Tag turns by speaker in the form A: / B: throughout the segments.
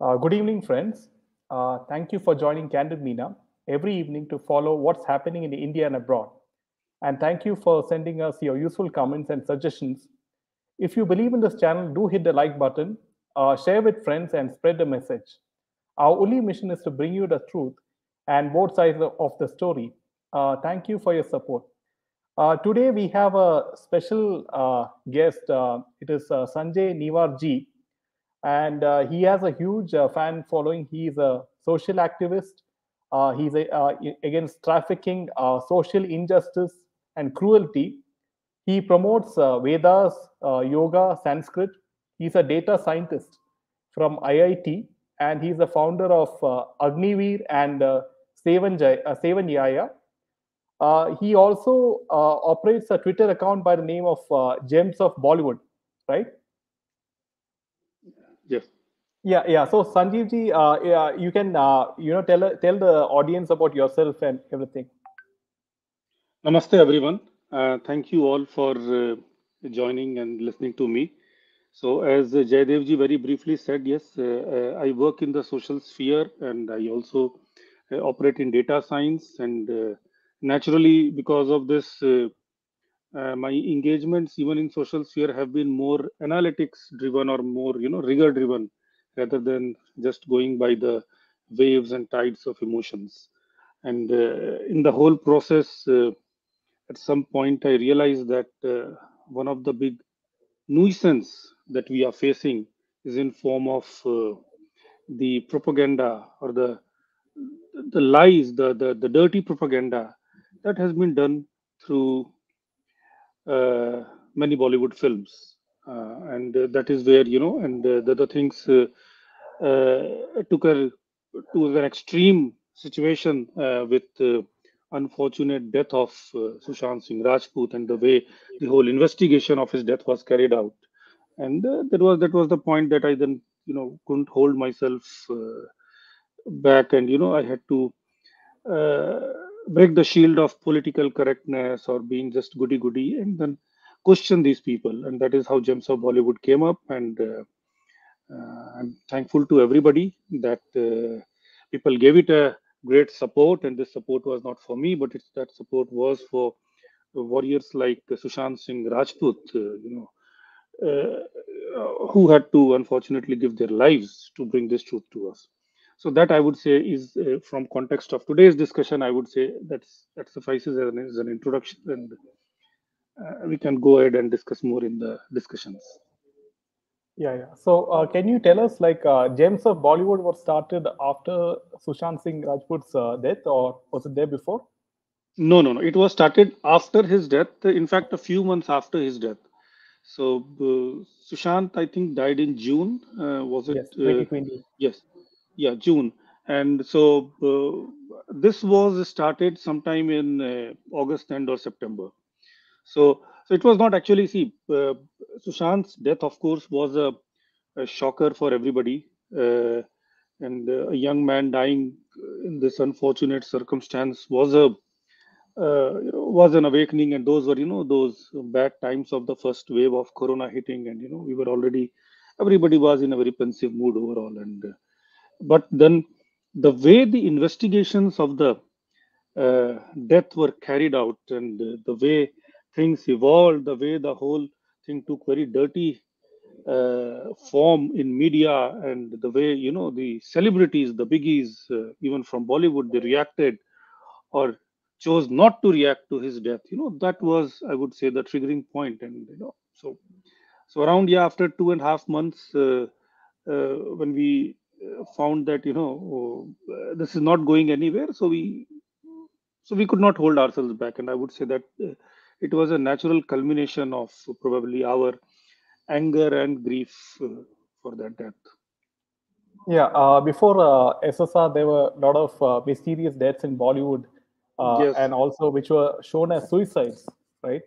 A: Good evening, friends. Thank you for joining Candid Meena every evening to follow what's happening in India and abroad. And thank you for sending us your useful comments and suggestions. If you believe in this channel, do hit the like button, share with friends, and spread the message. Our only mission is to bring you the truth and both sides of the story. Thank you for your support. Today, we have a special guest. It is Sanjay Niwar ji, and he has a huge fan following. He's a social activist. Against trafficking, social injustice, and cruelty. He promotes Vedas, yoga, Sanskrit. He's a data scientist from IIT, and he's the founder of Agnivir and Sevanyaya. He also operates a Twitter account by the name of Gems of Bollywood, right?
B: Yes.
A: Yeah. So Sanjeev ji, yeah, you can tell the audience about yourself and everything.
B: Namaste, everyone. Thank you all for joining and listening to me. So, as Jaydev ji very briefly said, yes, I work in the social sphere and I also operate in data science. And naturally, because of this, my engagements, even in social sphere, have been more analytics driven or more, rigor driven, rather than just going by the waves and tides of emotions. And in the whole process, at some point, I realized that one of the big nuisance that we are facing is in form of the propaganda or the lies, the dirty propaganda that has been done through many Bollywood films, and that is where and the other things took a to an extreme situation with unfortunate death of Sushant Singh Rajput and the way the whole investigation of his death was carried out. And that was the point that I then couldn't hold myself back, and I had to uh, break the shield of political correctness or being just goody goody and then question these people. And that is how Gems of Bollywood came up. And I'm thankful to everybody that people gave it a great support. And this support was not for me, but that support was for warriors like Sushant Singh Rajput, who had to unfortunately give their lives to bring this truth to us. So that I would say is from context of today's discussion. I would say that suffices as an introduction, and we can go ahead and discuss more in the discussions.
A: Yeah. So can you tell us, like, Gems of Bollywood was started after Sushant Singh Rajput's death, or was it there before?
B: No, no, no. It was started after his death. In fact, a few months after his death. So Sushant, I think, died in June. Was it?
A: Yes, 2020.
B: Yes, yeah, June. And so this was started sometime in August end or September. So it was not actually. See, Sushant's death, of course, was a shocker for everybody. And a young man dying in this unfortunate circumstance was an awakening, and those were those bad times of the first wave of corona hitting, and we were already everybody was in a very pensive mood overall. And but then the way the investigations of the death were carried out, and the way things evolved, the way the whole thing took very dirty form in media, and the way the celebrities, the biggies, even from Bollywood, they reacted or chose not to react to his death. That was, I would say, the triggering point. And so around, yeah, after 2.5 months, when we found that this is not going anywhere, so we could not hold ourselves back. And I would say that it was a natural culmination of probably our anger and grief for that death.
A: Yeah. Before SSR, there were a lot of mysterious deaths in Bollywood,
B: Yes.
A: and also which were shown as suicides, right?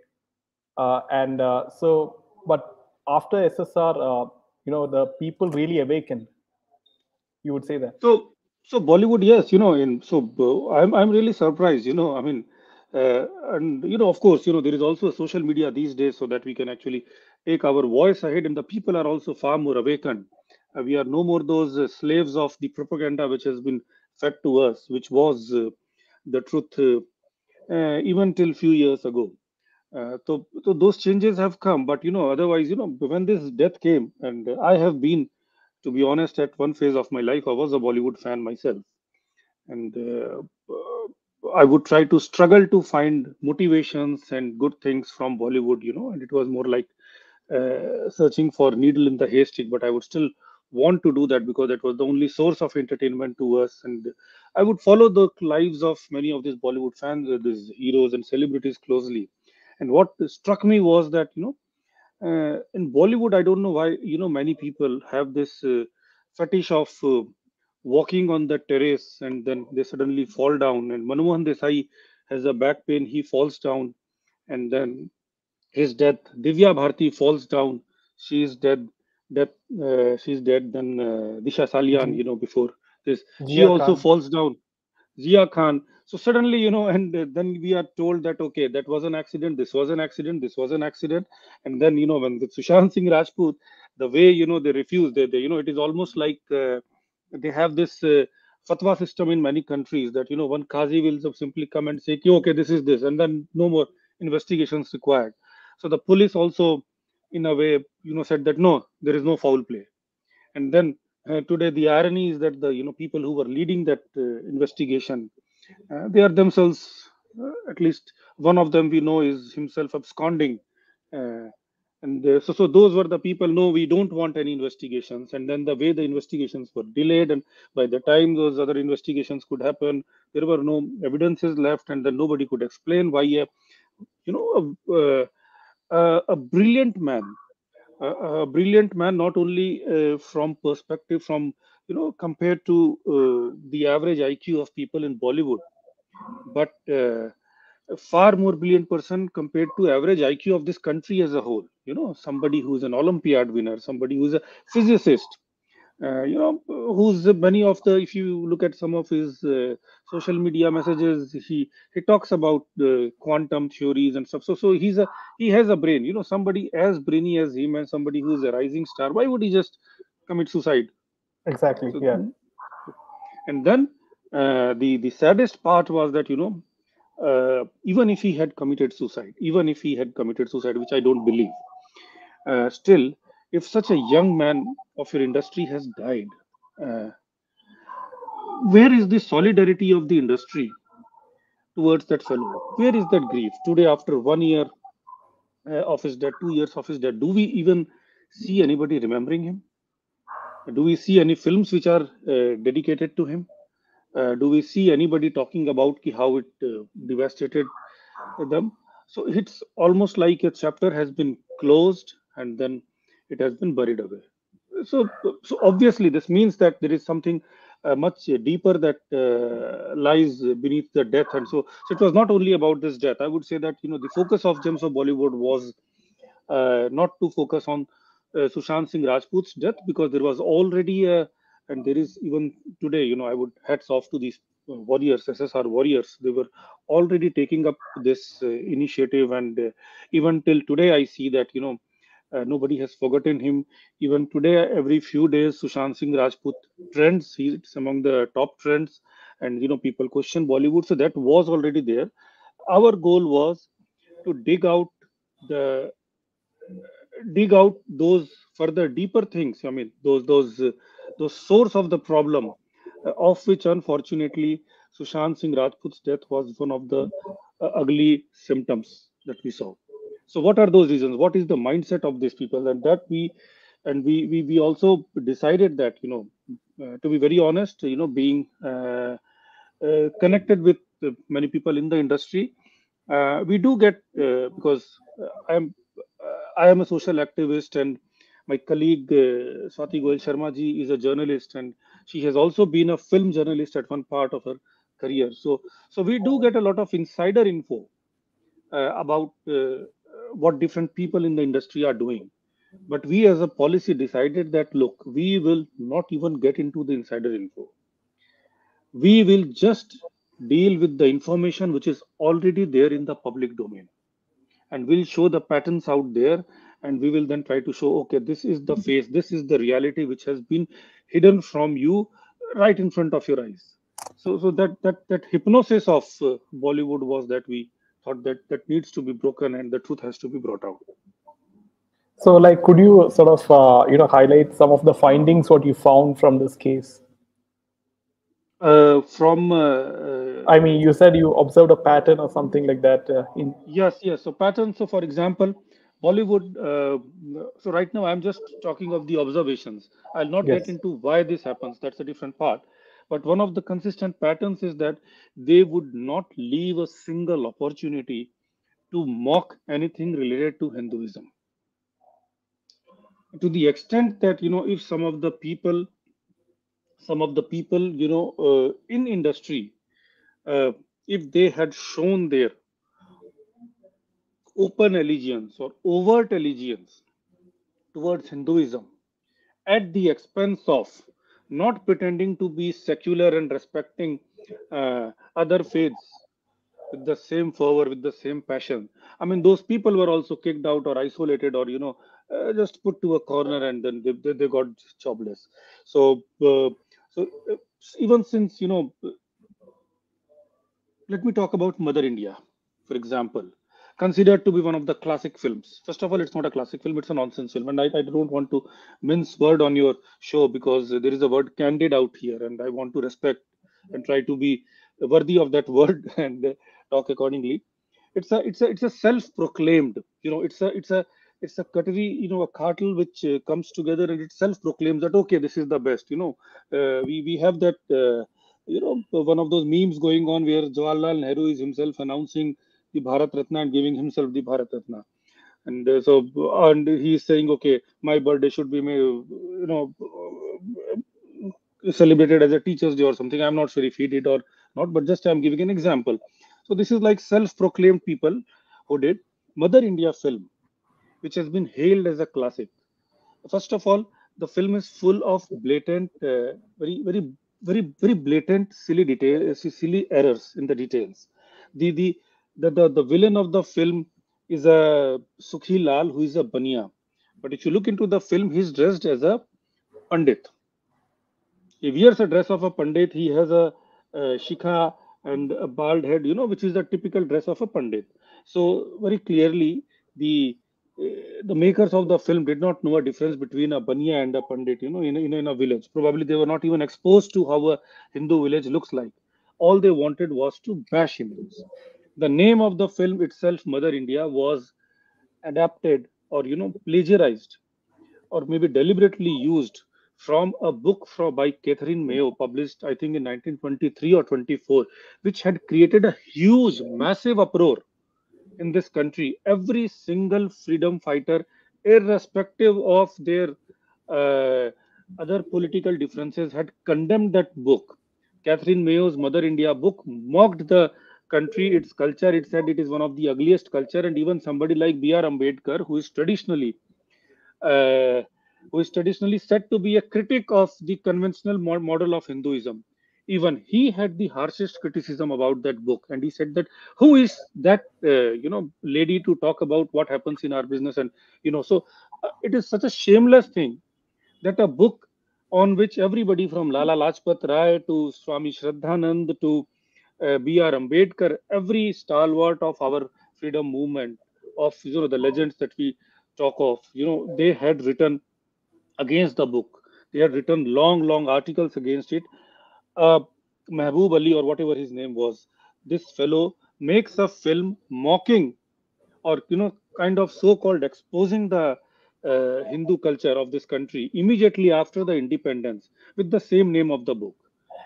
A: And but after SSR, the people really awakened. You would say that.
B: So Bollywood, yes, in so I'm really surprised, I mean, and of course, there is also social media these days, so that we can actually take our voice ahead, and the people are also far more awakened. We are no more those slaves of the propaganda which has been fed to us, which was the truth even till few years ago. So those changes have come, but otherwise, when this death came, and I have been, to be honest, at one phase of my life, I was a Bollywood fan myself, and I would try to struggle to find motivations and good things from Bollywood, and it was more like searching for needle in the haystack, but I would still want to do that because that was the only source of entertainment to us. And I would follow the lives of many of these Bollywood fans, these heroes and celebrities closely. And what struck me was that, in Bollywood, I don't know why, many people have this fetish of walking on the terrace and then they suddenly fall down. And Manmohan Desai has a back pain, he falls down, and then his death. Divya Bharti falls down. She is dead. Death. She's dead. Then Disha Salian,
A: G-
B: before this, she
A: Jia
B: also
A: Khan.
B: falls down. Zia Khan. So suddenly, and then we are told that okay, that was an accident. This was an accident. This was an accident. And then when with Sushant Singh Rajput, the way they refuse, they it is almost like they have this fatwa system in many countries that one qazi will simply come and say, "Ki, okay, this is this," and then no more investigations required. So the police also, in a way, said that no, there is no foul play. And then today the irony is that the people who were leading that investigation, they are themselves, at least one of them we know is himself absconding. Uh, and so those were the people, no, we don't want any investigations. And then the way the investigations were delayed, and by the time those other investigations could happen, there were no evidences left, and then nobody could explain why a brilliant man, a brilliant man, not only from perspective from compared to the average IQ of people in Bollywood, but a far more brilliant person compared to average IQ of this country as a whole. Somebody who's an Olympiad winner, somebody who's a physicist, who's many of the, if you look at some of his social media messages, he talks about quantum theories and stuff. So he has a brain. Somebody as brainy as him and somebody who's a rising star, why would he just commit suicide?
A: Exactly.
B: So
A: Yeah.
B: and then the saddest part was that even if he had committed suicide, even if he had committed suicide, which I don't believe, still, if such a young man of your industry has died, uh, where is the solidarity of the industry towards that fellow? Where is that grief? Today, after 1 year of his death, 2 years of his death, do we even see anybody remembering him? Do we see any films which are dedicated to him? Do we see anybody talking about how it devastated them? So it's almost like a chapter has been closed and then it has been buried away. So obviously this means that there is something much deeper that lies beneath the death. And so it was not only about this death. I would say that the focus of Gems of Bollywood was not to focus on Sushant Singh Rajput's death, because there was already and there is even today, I would hats off to these warriors, SSR warriors. They were already taking up this initiative, and even till today, I see that nobody has forgotten him. Even today, every few days, Sushant Singh Rajput trends. He's among the top trends, and people question Bollywood. So that was already there. Our goal was to the dig out those further deeper things. I mean, those source of the problem, of which unfortunately Sushant Singh Rajput's death was one of the ugly symptoms that we saw. So, what are those reasons? What is the mindset of these people? And that we also decided that to be very honest, being connected with many people in the industry, we do get because I am a social activist, and my colleague Swati Goyal Sharma ji is a journalist, and she has also been a film journalist at one part of her career. So we do get a lot of insider info about what different people in the industry are doing. But we as a policy decided that look, we will not even get into the insider info. We will just deal with the information which is already there in the public domain, and we'll show the patterns out there, and we will then try to show, okay, this is the face, this is the reality which has been hidden from you right in front of your eyes. So that hypnosis of Bollywood was that we thought that that needs to be broken and the truth has to be brought out.
A: So, like, could you sort of, highlight some of the findings what you found from this case?
B: From
A: I mean, you said you observed a pattern or something like that. In
B: Yes, yes. So patterns. So for example, Bollywood. So right now I'm just talking of the observations. I'll not get
A: yes.
B: into why this happens. That's a different part. But one of the consistent patterns is that they would not leave a single opportunity to mock anything related to Hinduism. To the extent that, if some of the people, in industry, uh, if they had shown their open allegiance or overt allegiance towards Hinduism at the expense of not pretending to be secular and respecting other faiths with the same fervor, with the same passion. I mean, those people were also kicked out or isolated or, just put to a corner and then they got jobless. So, so even since, let me talk about Mother India, for example, considered to be one of the classic films. First of all, it's not a classic film, it's a nonsense film. And I don't want to mince word on your show because there is a word candid out here, and I want to respect and try to be worthy of that word and talk accordingly. It's a self-proclaimed, it's a category, a cartel which comes together and it self-proclaims that okay, this is the best. We have that. One of those memes going on where Jawaharlal Nehru is himself announcing the Bharat Ratna and giving himself the Bharat Ratna. And he's saying, okay, my birthday should be, celebrated as a Teacher's Day or something. I'm not sure if he did or not, but just I'm giving an example. So this is like self-proclaimed people who did Mother India film, which has been hailed as a classic. First of all, the film is full of blatant, very blatant, silly details, silly errors in the details. The the the villain of the film is a Sukhi Lal, who is a bania. But if you look into the film, he's dressed as a pandit. He wears a dress of a pandit. He has a shikha and a bald head, which is the typical dress of a pandit. So very clearly, the the makers of the film did not know a difference between a banya and a pandit, in a village. Probably they were not even exposed to how a Hindu village looks like. All they wanted was to bash Hindus. The name of the film itself, Mother India, was adapted or plagiarized or maybe deliberately used from a book by Catherine Mayo, published I think in 1923 or 24, which had created a huge, massive uproar in this country. Every single freedom fighter, irrespective of their uh, other political differences, had condemned that book. Catherine Mayo's Mother India book mocked the country, its culture. It said it is one of the ugliest culture, and even somebody like B.R. Ambedkar, uh, who is traditionally said to be a critic of the conventional model of Hinduism. Even he had the harshest criticism about that book, and he said that who is that lady to talk about what happens in our business, and it is such a shameless thing that a book on which everybody from Lala Lajpat Rai to Swami Shraddhanand to B.R. Ambedkar, every stalwart of our freedom movement, of the legends that we talk of, they had written against the book. They had written long, long articles against it. Uh, Mehboob Ali, or whatever his name was, this fellow makes a film mocking or kind of so-called exposing the Hindu culture of this country immediately after the independence with the same name of the book.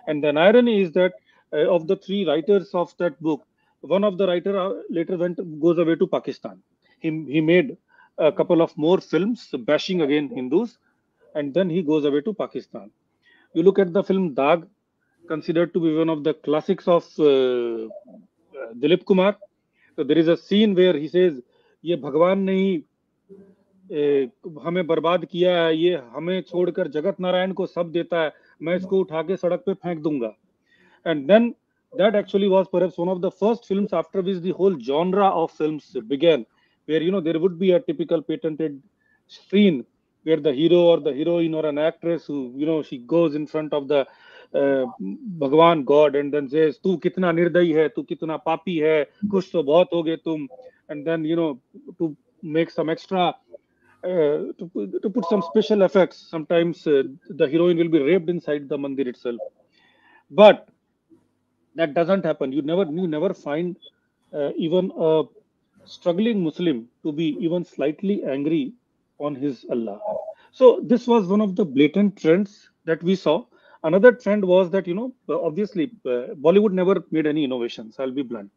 B: And then irony is that of the three writers of that book, one of the writer later goes away to Pakistan. He made a couple of more films bashing again Hindus, and then he goes away to Pakistan. You look at the film Dag, considered to be one of the classics of Dilip Kumar. So there is a scene where he says, "ये भगवान ने ही हमें बर्बाद किया है, ये हमें छोड़कर जगत नारायण को सब देता है, मैं इसको उठा के सड़क पे फेंक दूंगा." And then that actually was perhaps one of the first films after which the whole genre of films began, where there would be a typical patented scene where the hero or the heroine or an actress who she goes in front of the Bhagwan God and then says, "Tu kitna nirdayi hai, tu kitna papi hai, kuch to bahut ho gaye tum," and then to make some extra to put some special effects. Sometimes the heroine will be raped inside the mandir itself, but that doesn't happen. You never find even a struggling Muslim to be even slightly angry on his Allah. So this was one of the blatant trends that we saw. Another trend was that obviously Bollywood never made any innovations. I'll be blunt.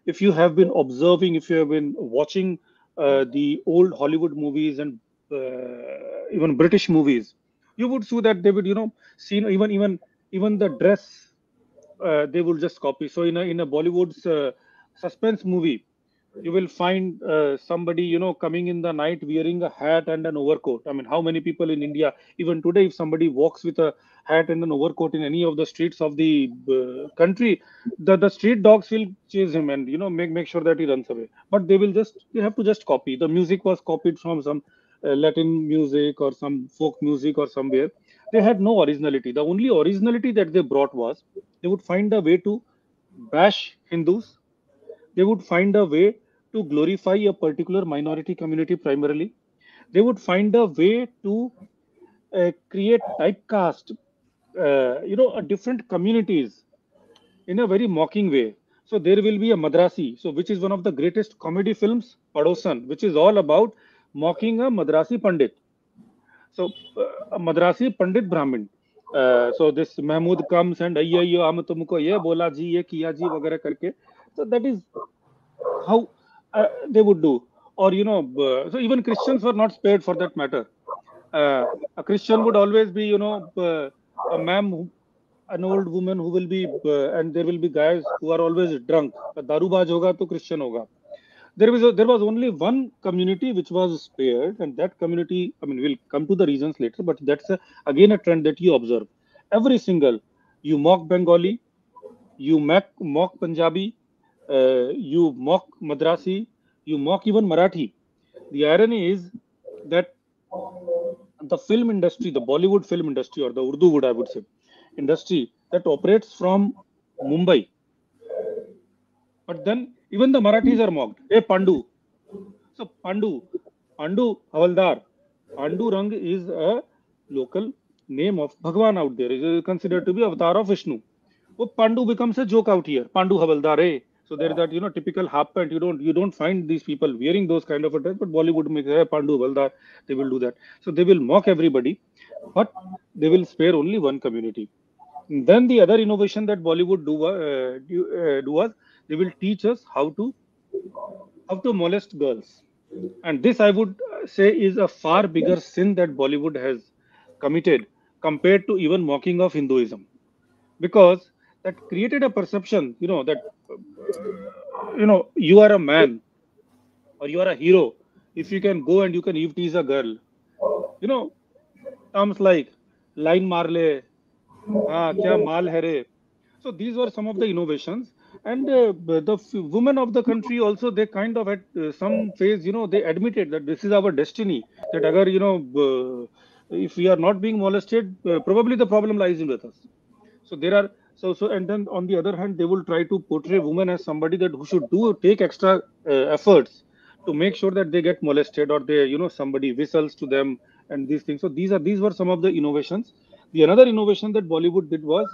B: If you have been observing, if you have been watching the old Hollywood movies and even British movies, you would see that they would see even the dress they will just copy. So in a Bollywood's suspense movie, you will find somebody coming in the night wearing a hat and an overcoat. I mean, how many people in India even today, if somebody walks with a hat and an overcoat in any of the streets of the country, the street dogs will chase him and make sure that he runs away. But they have to just copy. The music was copied from some Latin music or some folk music or somewhere. They had no originality. The only originality that they brought was they would find a way to bash Hindus. They would find a way to glorify a particular minority community primarily. They would find a way to create typecast, different communities in a very mocking way. So there will be a Madrasi, so which is one of the greatest comedy films, Padosan, which is all about mocking a Madrasi Pandit. So a Madrasi Pandit Brahmin. So this Mahmud comes and ayyo hum tumko ye bola ji ye kiya ji वगैरह करके. So that is how they would do. Or so even Christians were not spared for that matter. A Christian would always be a ma'am, an old woman who will be and there will be guys who are always drunk. दारूबाज होगा तो Christian होगा. There was only one community which was spared, and that community, I mean, we'll come to the reasons later, but that's again a trend that you observe. Every single, you mock Bengali, you mock Punjabi, you mock Madrasi, you mock even Marathi. The irony is that the film industry, the Bollywood film industry, or the Urdu would I would say, industry that operates from Mumbai, but then even the Marathis are mocked. Hey Pandu. So Pandu Havaldar. Pandu Rang is a local name of Bhagwan out there. It is considered to be avatar of Vishnu. Oh, Pandu becomes a joke out here. Pandu Havaldar, eh? So there is that typical half pant. You don't find these people wearing those kind of a dress, but Bollywood makes Pandu Havaldar. They will do that. So they will mock everybody, but they will spare only one community. Then the other innovation that Bollywood do was they will teach us how to molest girls. And this, I would say, is a far bigger sin that Bollywood has committed compared to even mocking of Hinduism. Because that created a perception, that you are a man or you are a hero if you can go and you can eve tease a girl. You know, terms like line marle, हाँ क्या माल है रे. So these were some of the innovations, and the women of the country also, they kind of at some phase they admitted that this is our destiny. That agar if we are not being molested, probably the problem lies in with us. So there are and then on the other hand, they will try to portray women as somebody that who should take extra efforts to make sure that they get molested, or they somebody whistles to them and these things. So these were some of the innovations. The another innovation that Bollywood did was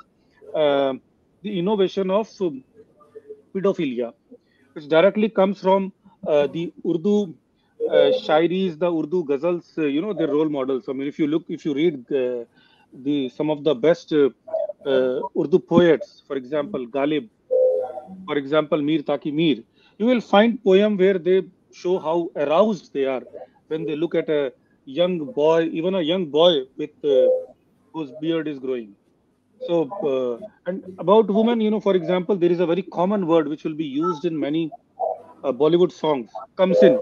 B: uh, the innovation of pedophilia, which directly comes from the Urdu shairis, the Urdu ghazals, their role models. I mean, if you read the some of the best Urdu poets, for example, Ghalib, for example, Mir Taki Mir, you will find poem where they show how aroused they are when they look at a young boy, even a young boy with whose beard is growing. So, and about women, for example, there is a very common word which will be used in many Bollywood songs. Comes in.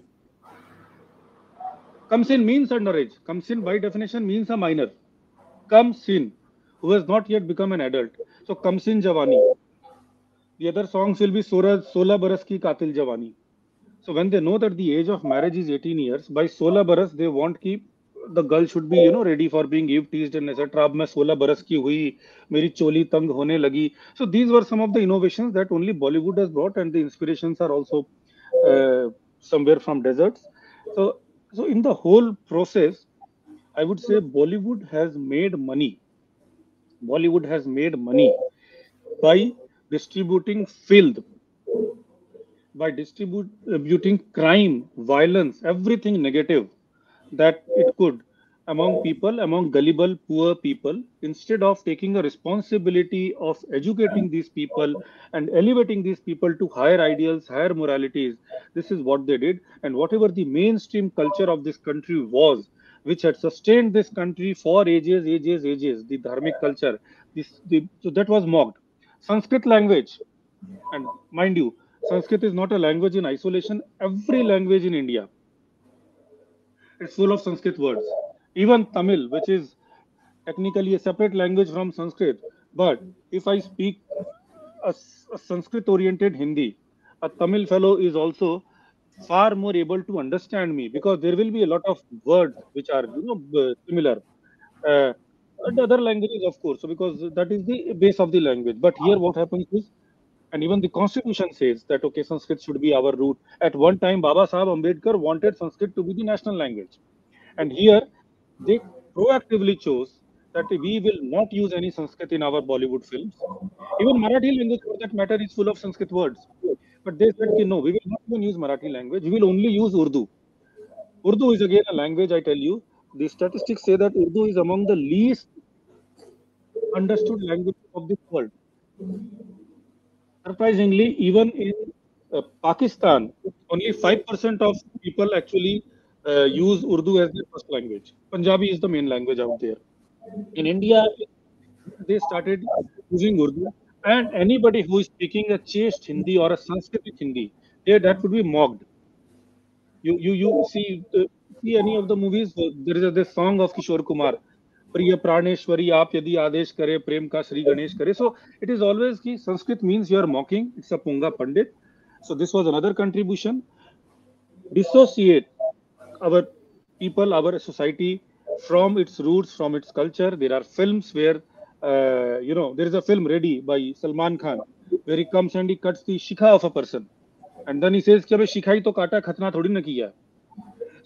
B: Comes in means underage. Comes in by definition means a minor. Comes in, who has not yet become an adult. So comes in Javani. The other songs will be Sola Baras Ki Katil Javani. So when they know that the age of marriage is 18 years, by 16 baras they want ki the girl should be, ready for being Eve teased and etc. अब मैं 16 बरस की हुई, मेरी चोली तंग होने लगी. So these were some of the innovations that only Bollywood has brought, and the inspirations are also uh, somewhere from deserts. So, so in the whole process, I would say Bollywood has made money. Bollywood has made money by distributing filth, by distributing crime, violence, everything negative that it could among people, among gullible, poor people, instead of taking a responsibility of educating these people and elevating these people to higher ideals, higher moralities. This is what they did. And whatever the mainstream culture of this country was, which had sustained this country for ages, ages, ages, the dharmic culture, so that was mocked. Sanskrit language, and mind you, Sanskrit is not a language in isolation. Every language in India, it's full of Sanskrit words. Even Tamil, which is technically a separate language from Sanskrit, but if I speak a Sanskrit-oriented Hindi, a Tamil fellow is also far more able to understand me, because there will be a lot of words which are similar. Uh, and other languages, of course, so because that is the base of the language. But here, what happens is, and even the constitution says that okay, Sanskrit should be our root. At one time, Baba Sahib Ambedkar wanted Sanskrit to be the national language, and here they proactively chose that we will not use any Sanskrit in our Bollywood films. Even Marathi language, for that matter, is full of Sanskrit words. But they said, "Ki, no, we will not even use Marathi language. We will only use Urdu." Urdu is again a language, I tell you. The statistics say that Urdu is among the least understood languages of this world. Surprisingly, even in Pakistan, only 5% of people actually use Urdu as their first language. Punjabi is the main language out there. In India, they started using Urdu, and anybody who is speaking a chaste Hindi or a Sanskrit Hindi, that would be mocked. You see any of the movies? There is this song of Kishore Kumar, प्रिय प्राणेश्वरी आप यदि आदेश करे प्रेम का श्री गणेश करे. So it is always ki Sanskrit means you are mocking, it's a punga pandit. So this was another contribution. Dissociate our people, our society from its roots, from its culture. There are films where there is a film ready by Salman Khan where he comes and he cuts the shikha of a person, and then he says कि अबे शिखा ही तो काटा, खतना थोड़ी ना किया.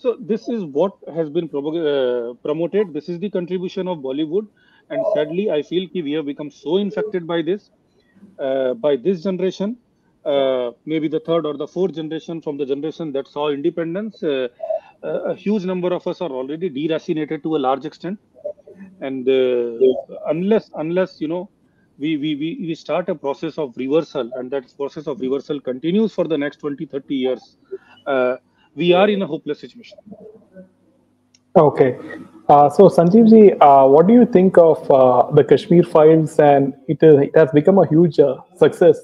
B: So this is what has been promoted. This is the contribution of Bollywood, and sadly, I feel that we have become so infected by this generation. Maybe the third or the fourth generation from the generation that saw independence. A huge number of us are already deracinated to a large extent, and unless we start a process of reversal, and that process of reversal continues for the next 20-30 years, uh, we are in a hopeless situation.
A: Okay. So, Sanjeev ji, what do you think of the Kashmir Files? And it has become a huge success.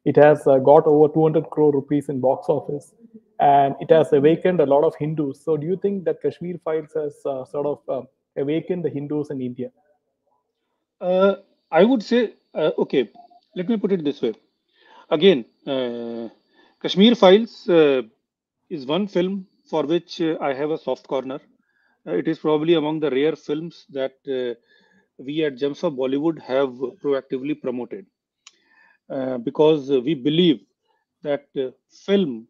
A: It has got over 200 crore rupees in box office, and it has awakened a lot of Hindus. So, do you think that Kashmir Files has sort of awakened the Hindus in India?
B: Uh, I would say, okay, let me put it this way. Again, Kashmir Files is one film for which I have a soft corner. It is probably among the rare films that we at Gems of Bollywood have proactively promoted, because we believe that film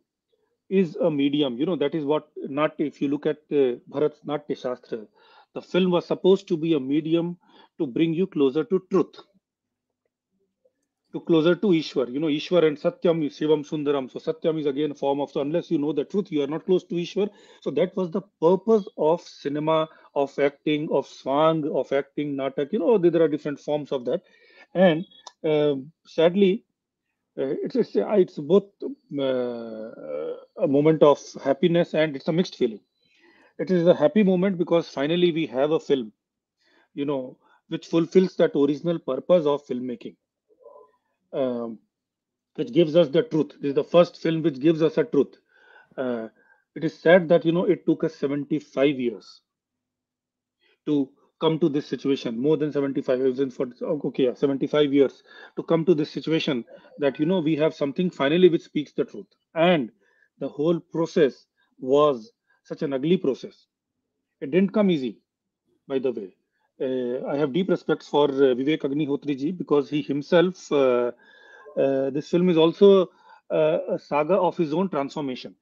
B: is a medium. That is what Natya, if you look at Bharat's Natya Shastra, the film was supposed to be a medium to bring you closer to truth, to closer to Ishwar. Ishwar and Satyam is Shivam Sundaram. So Satyam is again a form of, so unless you know the truth, you are not close to Ishwar. So that was the purpose of cinema, of acting, of swang, of acting, natak. There are different forms of that. And sadly, it's both a moment of happiness, and it's a mixed feeling. It is a happy moment because finally we have a film, you know, which fulfills that original purpose of filmmaking. Um, which gives us the truth. This is the first film which gives us a truth. Uh, it is sad that it took us 75 years to come to this situation. More than 75 years, okay, yeah, 75 years to come to this situation that we have something finally which speaks the truth. And the whole process was such an ugly process. It didn't come easy, by the way. I have deep respect for Vivek Agnihotri ji because he himself, this film is also a saga of his own transformation.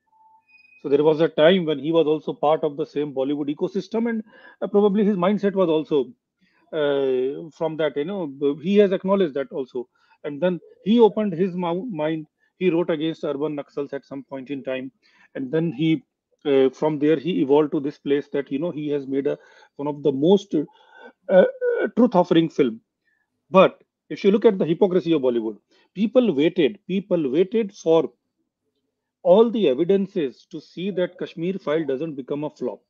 B: So there was a time when he was also part of the same Bollywood ecosystem, and probably his mindset was also from that. He has acknowledged that also, and then he opened his mind. He wrote against urban Naxals at some point in time, and then he, from there, he evolved to this place that he has made a one of the most truth-offering film. But if you look at the hypocrisy of Bollywood, people waited for all the evidences to see that Kashmir file doesn't become a flop.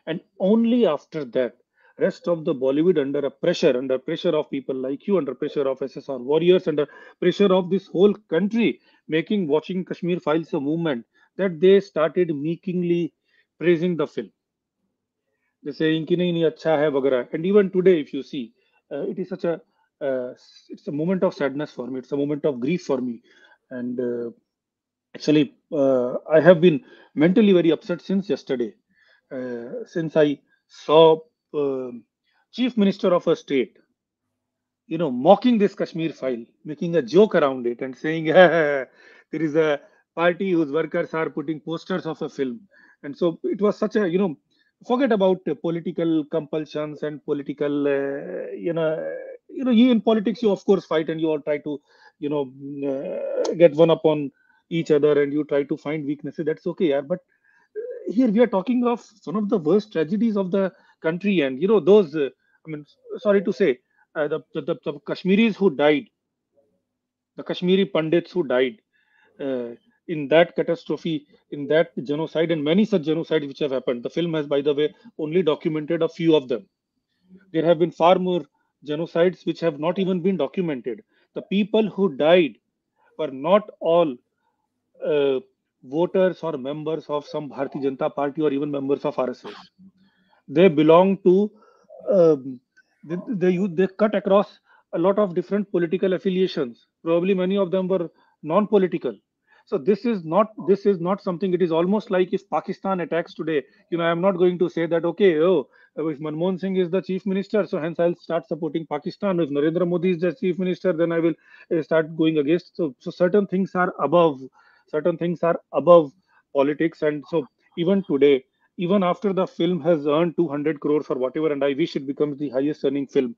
B: And only after that, rest of the Bollywood under pressure of people like you, under pressure of SSR warriors, under pressure of this whole country, making watching Kashmir Files a movement, that they started meekingly praising the film. They saying कि नहीं नहीं अच्छा है वगैरह. And even today, if you see, it is such a uh, it's a moment of sadness for me. It's a moment of grief for me, and actually, I have been mentally very upset since yesterday, since I saw uh, Chief Minister of a state, mocking this Kashmir file, making a joke around it, and saying there is a party whose workers are putting posters of a film, and so it was such a forget about political compulsions and political you in politics you of course fight and you all try to get one up on each other and you try to find weaknesses. That's okay, yeah. But here we are talking of one of the worst tragedies of the country, and those. I mean, sorry to say, the Kashmiris who died, the Kashmiri Pandits who died uh, in that catastrophe, in that genocide, and many such genocides which have happened. The film has, by the way, only documented a few of them. There have been far more genocides which have not even been documented. The people who died were not all uh, voters or members of some Bharatiya Janata Party or even members of RSS. They belong to they cut across a lot of different political affiliations. Probably many of them were non-political. So this is not something. It is almost like if Pakistan attacks today. I'm not going to say that okay, oh, if Manmohan Singh is the chief minister, so hence I'll start supporting Pakistan. If Narendra Modi is the chief minister, then I will start going against. So certain things are above politics, and so even today, even after the film has earned 200 crores or whatever, and I wish it becomes the highest earning film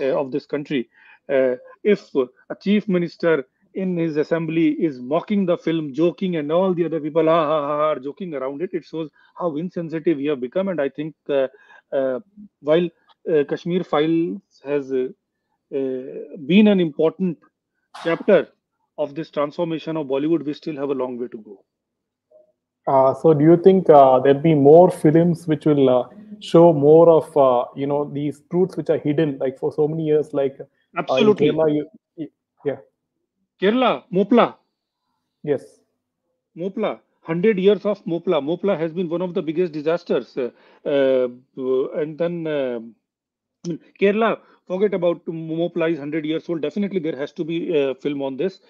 B: of this country. If a chief minister in his assembly is mocking the film, joking, and all the other people are joking around it, it shows how insensitive we have become. And I think while Kashmir Files has been an important chapter of this transformation of Bollywood, we still have a long way to go.
A: So do you think there'll be more films which will show more of these truths which are hidden like for so many years, like in
B: Absolutely.
A: Kerala? Yeah,
B: Kerala, Mopla.
A: yes.
B: Mopla, 100 years of Mopla. Mopla has been one of the biggest disasters. And then Kerala, forget about Mopla is 100 years old. Definitely, there has to be a film on this.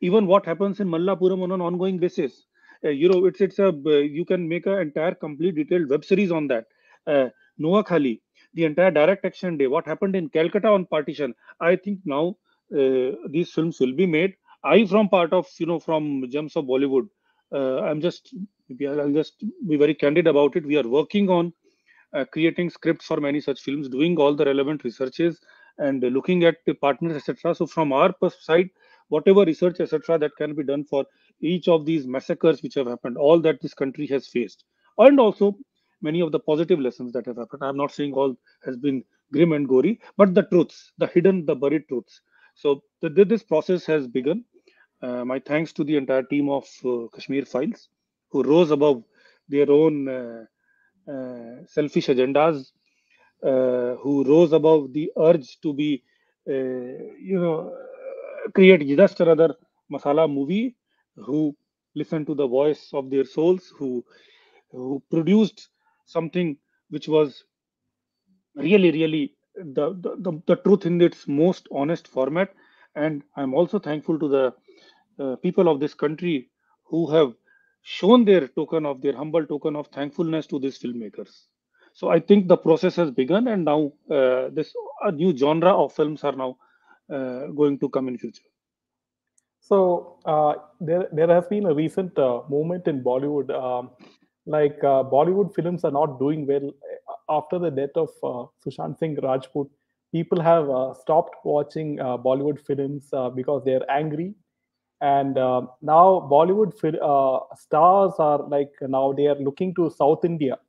B: Even what happens in Mallapuram on an ongoing basis. You can make an entire complete detailed web series on that. Noah Khali, the entire direct action day, what happened in Calcutta on partition. I think now these films will be made. I, from part of, from Gems of Bollywood, I'm just, maybe I'll just be very candid about it. We are working on creating scripts for many such films, doing all the relevant researches, and looking at the partners, etc. So, from our side, whatever research, etc., that can be done for each of these massacres which have happened, all that this country has faced, and also many of the positive lessons that have happened. I'm not saying all has been grim and gory, but the truths, the hidden, the buried truths. So, this process has begun. My thanks to the entire team of Kashmir Files, who rose above their own selfish agendas, who rose above the urge to be, create just another masala movie, who listened to the voice of their souls, who produced something which was really, really the truth in its most honest format. And I'm also thankful to the people of this country who have shown their token of their humble token of thankfulness to these filmmakers. So I think the process has begun, and now this a new genre of films are now going to come in future.
A: So there has been a recent movement in Bollywood, Bollywood films are not doing well after the death of Sushant Singh Rajput. People have stopped watching Bollywood films because they are angry, and now stars are like now they are looking to South India,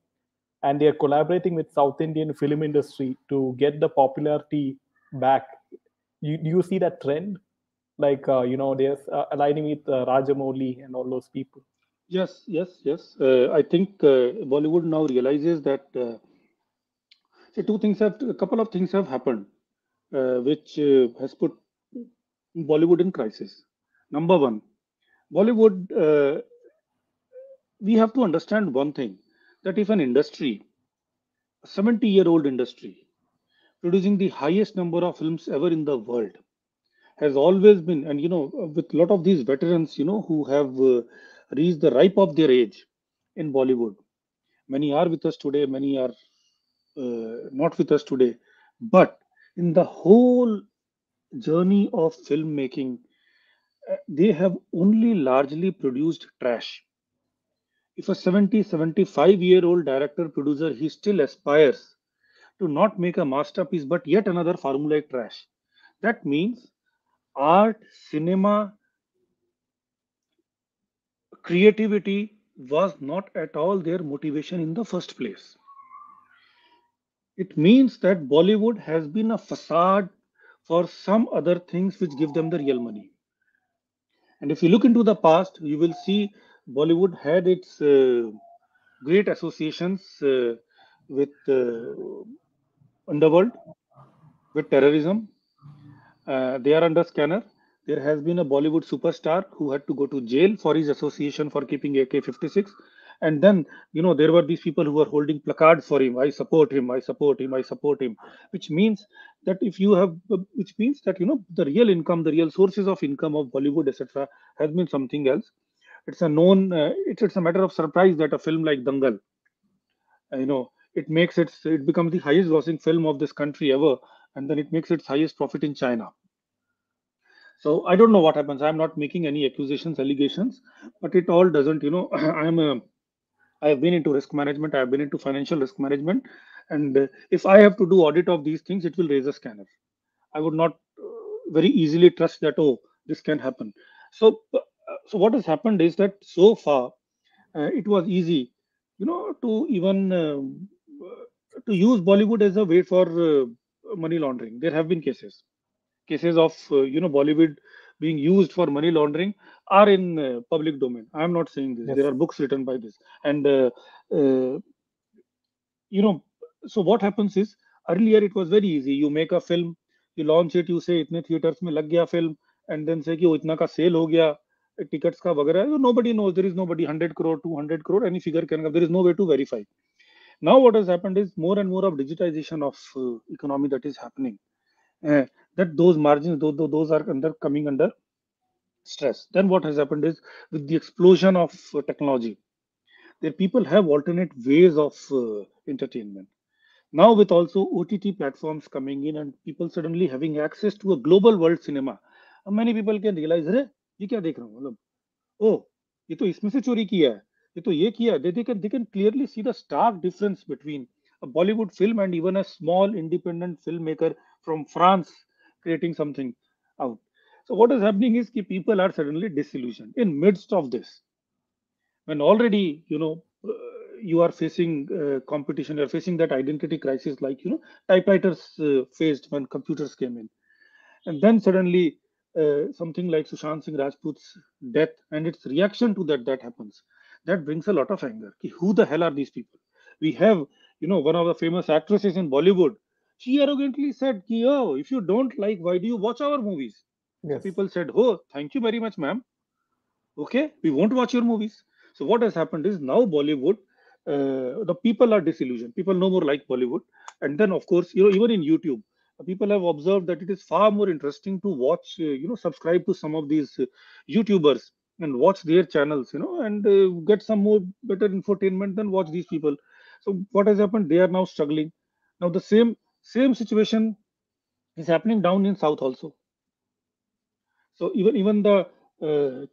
A: and they are collaborating with South Indian film industry to get the popularity back. Do you see that trend? They're aligning with Rajamouli and all those people.
B: Yes, yes, yes. I think Bollywood now realizes that a couple of things have happened, which has put Bollywood in crisis. Number one, Bollywood, we have to understand one thing, that if an industry, a 70-year-old industry, producing the highest number of films ever in the world, has always been, and with a lot of these veterans, who have reached the ripe of their age in Bollywood. Many are with us today, many are not with us today. But in the whole journey of filmmaking, they have only largely produced trash. If a 70, 75-year-old director producer, he still aspires to not make a masterpiece but yet another formulaic trash. That means art, cinema, creativity was not at all their motivation in the first place. It means that Bollywood has been a facade for some other things which give them the real money. And if you look into the past, you will see Bollywood had its great associations with underworld, with terrorism. They are under scanner. There has been a Bollywood superstar who had to go to jail for his association for keeping AK-56. And then, there were these people who were holding placards for him. I support him. I support him. I support him. Which means that the real income, the real sources of income of Bollywood, etc., has been something else. It's a matter of surprise that a film like Dangal, it becomes the highest grossing film of this country ever, and then it makes its highest profit in China. So I don't know what happens. I'm not making any accusations, allegations, but it all doesn't. I have been into risk management. I have been into financial risk management, and if I have to do audit of these things, it will raise a scanner. I would not very easily trust that. Oh, this can happen. So what has happened is that so far it was easy, to even to use Bollywood as a way for money laundering. There have been cases of Bollywood being used for money laundering are in public domain. I am not saying this. There
A: Yes.
B: are books written by this, and uh, you know. So what happens is, earlier it was very easy. You make a film, you launch it, you say इतने theaters में लग गया film, and then say कि वो इतना का sale हो गया, tickets का वगैरह. So nobody knows. There is nobody 100 crore, 200 crore, any figure can come. There is no way to verify. Now what has happened is more and more of digitization of economy that is happening, uh, that those margins, those are coming under stress. Then what has happened is, with the explosion of technology, there people have alternate ways of entertainment. Now with also OTT platforms coming in and people suddenly having access to a global world cinema, many people can realize, अरे ये क्या देख रहा हूँ, मतलब oh, ये तो इसमें से चोरी किया है, ये तो ये किया है. They can clearly see the stark difference between a Bollywood film and even a small independent filmmaker from France creating something out. So what is happening is that people are suddenly disillusioned in midst of this, when already you are facing competition, you're facing that identity crisis, like typewriters faced when computers came in. And then suddenly, something like Sushant Singh Rajput's death and its reaction to that happens. That brings a lot of anger. Ki, who the hell are these people? We have, one of the famous actresses in Bollywood. She arrogantly said, ki, oh, if you don't like, why do you watch our movies? So
A: Yes.
B: people said, oh, thank you very much, ma'am. Okay, we won't watch your movies. So what has happened is, now Bollywood, the people are disillusioned. People no more like Bollywood. And then, of course, even in YouTube, people have observed that it is far more interesting to watch, subscribe to some of these YouTubers and watch their channels, and get some more better infotainment than watch these people. So what has happened? They are now struggling. Now the same situation is happening down in South also. So even the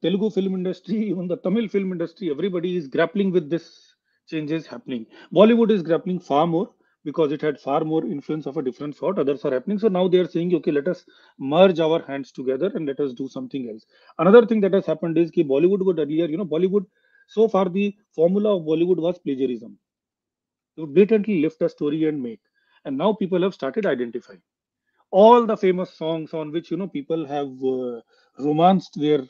B: Telugu film industry, even the Tamil film industry, everybody is grappling with this changes happening. Bollywood is grappling far more because it had far more influence of a different sort. Others are happening. So now they are saying, okay, let us merge our hands together and let us do something else. Another thing that has happened is that Bollywood would earlier, Bollywood, so far the formula of Bollywood was plagiarism. You blatantly lift a story and make. And now people have started identifying all the famous songs on which people have romanced their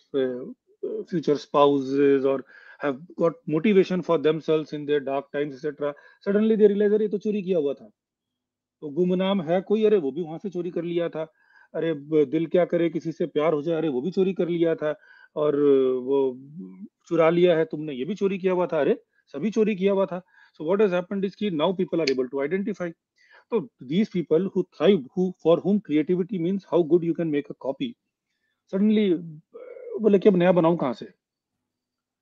B: future spouses or have got motivation for themselves in their dark times, etc. Suddenly they realize, अरे ये तो चोरी किया हुआ था, तो गुमनाम है कोई, अरे वो भी वहां से चोरी कर लिया था, अरे दिल क्या करे किसी से प्यार हो जाए, अरे वो भी चोरी कर लिया था, और वो चुरा लिया है तुमने, ये भी चोरी किया हुआ था, अरे सभी चोरी किया हुआ था. So what has happened is कि now people are able to identify. So these people who thrived, who for whom creativity means how good you can make a copy, suddenly बोले कि अब नया बनाऊं कहाँ से.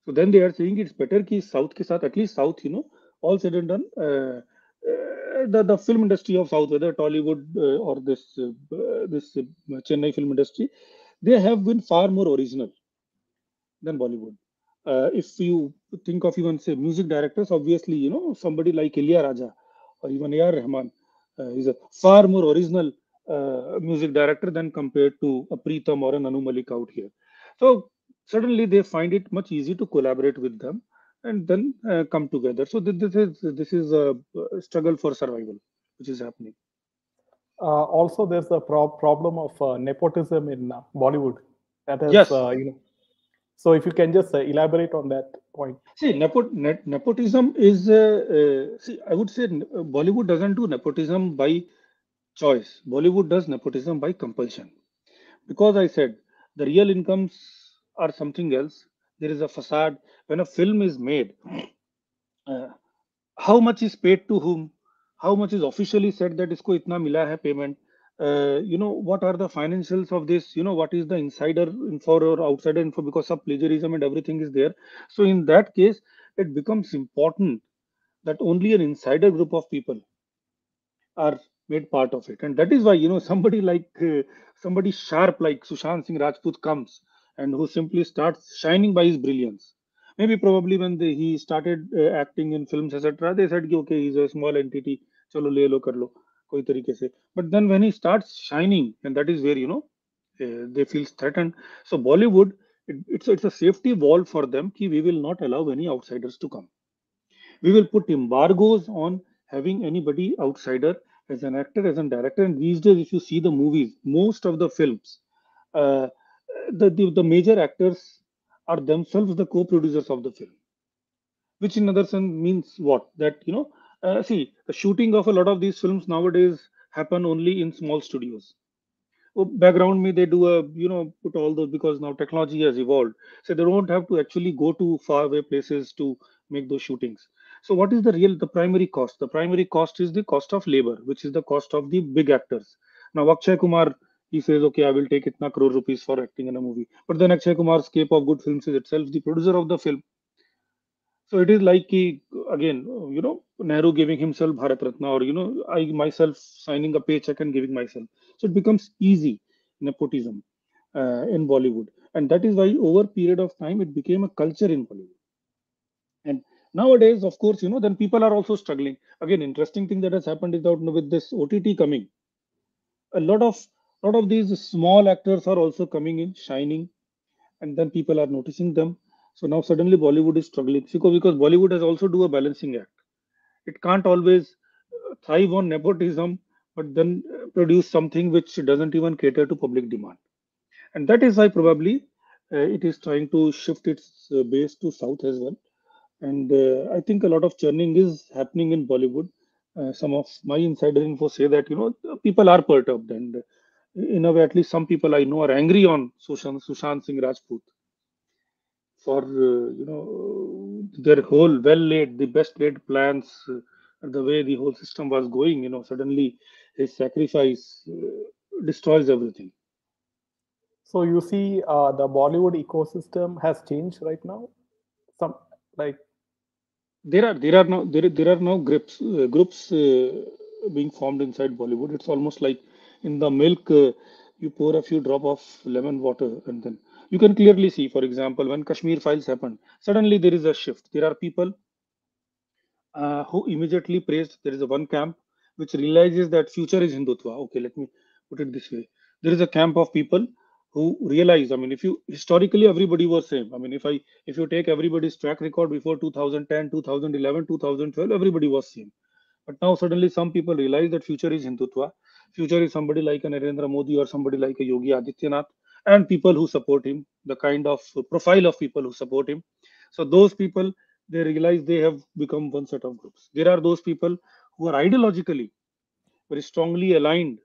B: So then they are saying it's better कि South के साथ, at least South, all said and done, the film industry of South, whether Tollywood or this Chennai film industry, they have been far more original than Bollywood. If you think of even say music directors, obviously somebody like Ilya Raja or even A.R. Rahman is a far more original music director than compared to a Preetham or an Anu Malik out here. So suddenly they find it much easy to collaborate with them and then come together. So this is a struggle for survival which is happening.
A: Also, there's the problem of nepotism in Bollywood. That has,
B: Yes.
A: so if you can just elaborate on that point.
B: See, nepotism is, see, I would say Bollywood doesn't do nepotism by choice. Bollywood does nepotism by compulsion. Because I said the real incomes are something else. There is a facade. When a film is made, uh, how much is paid to whom, how much is officially said that isko itna mila hai payment, what are the financials of this, what is the insider info or outsider info, because of plagiarism and everything is there. So in that case it becomes important that only an insider group of people are made part of it. And that is why somebody like somebody sharp like Sushant Singh Rajput comes and who simply starts shining by his brilliance. Maybe probably when he started acting in films, etc., they said, okay, he's a small entity, chalo le lo kar lo koi tarike se. But then when he starts shining, and that is where they feel threatened. So Bollywood, it's a safety wall for them ki we will not allow any outsiders to come. We will put embargoes on having anybody outsider as an actor, as a director. And these days, if you see the movies, most of the films, uh, the major actors are themselves the co-producers of the film, which in other sense means what? That see, the shooting of a lot of these films nowadays happen only in small studios. Background me, they do a put all those, because now technology has evolved, so they don't have to actually go to far away places to make those shootings. So what is the primary cost? The primary cost is the cost of labor, which is the cost of the big actors. Now Akshay Kumar, he says, okay, I will take itna crore rupees for acting in a movie, but then Akshay Kumar's Cape of Good Films is itself the producer of the film. So it is like again, Nehru giving himself Bharat Ratna, or I myself signing a paycheck and giving myself. So it becomes easy nepotism in Bollywood, and that is why over period of time it became a culture in Bollywood. And nowadays, of course, then people are also struggling. Again, interesting thing that has happened is that with this OTT coming, a lot of these small actors are also coming in, shining, and then people are noticing them. So now suddenly Bollywood is struggling because Bollywood has also do a balancing act. It can't always thrive on nepotism, but then produce something which doesn't even cater to public demand. And that is why probably it is trying to shift its base to south as well. And I think a lot of churning is happening in Bollywood. Some of my insider info say that people are perturbed, and in a way, at least some people I know are angry on Sushant Singh Rajput for their whole well laid, the best laid plans, the way the whole system was going. Suddenly his sacrifice destroys everything.
A: So you see, the Bollywood ecosystem has changed right now. Some like
B: There are now groups being formed inside Bollywood. It's almost like in the milk, you pour a few drop of lemon water, and then you can clearly see. For example, when Kashmir Files happened, suddenly there is a shift. There are people who immediately praised. There is a one camp which realizes that future is Hindutva. Okay, let me put it this way. There is a camp of people who realize. I mean, if you historically everybody was same. I mean, if you take everybody's track record before 2010, 2011, 2012, everybody was same. But now suddenly some people realize that future is Hindutva. Future is somebody like a Narendra Modi or somebody like a Yogi Adityanath, and people who support him, the kind of profile of people who support him. So those people, they realize they have become one set of groups. There are those people who are ideologically very strongly aligned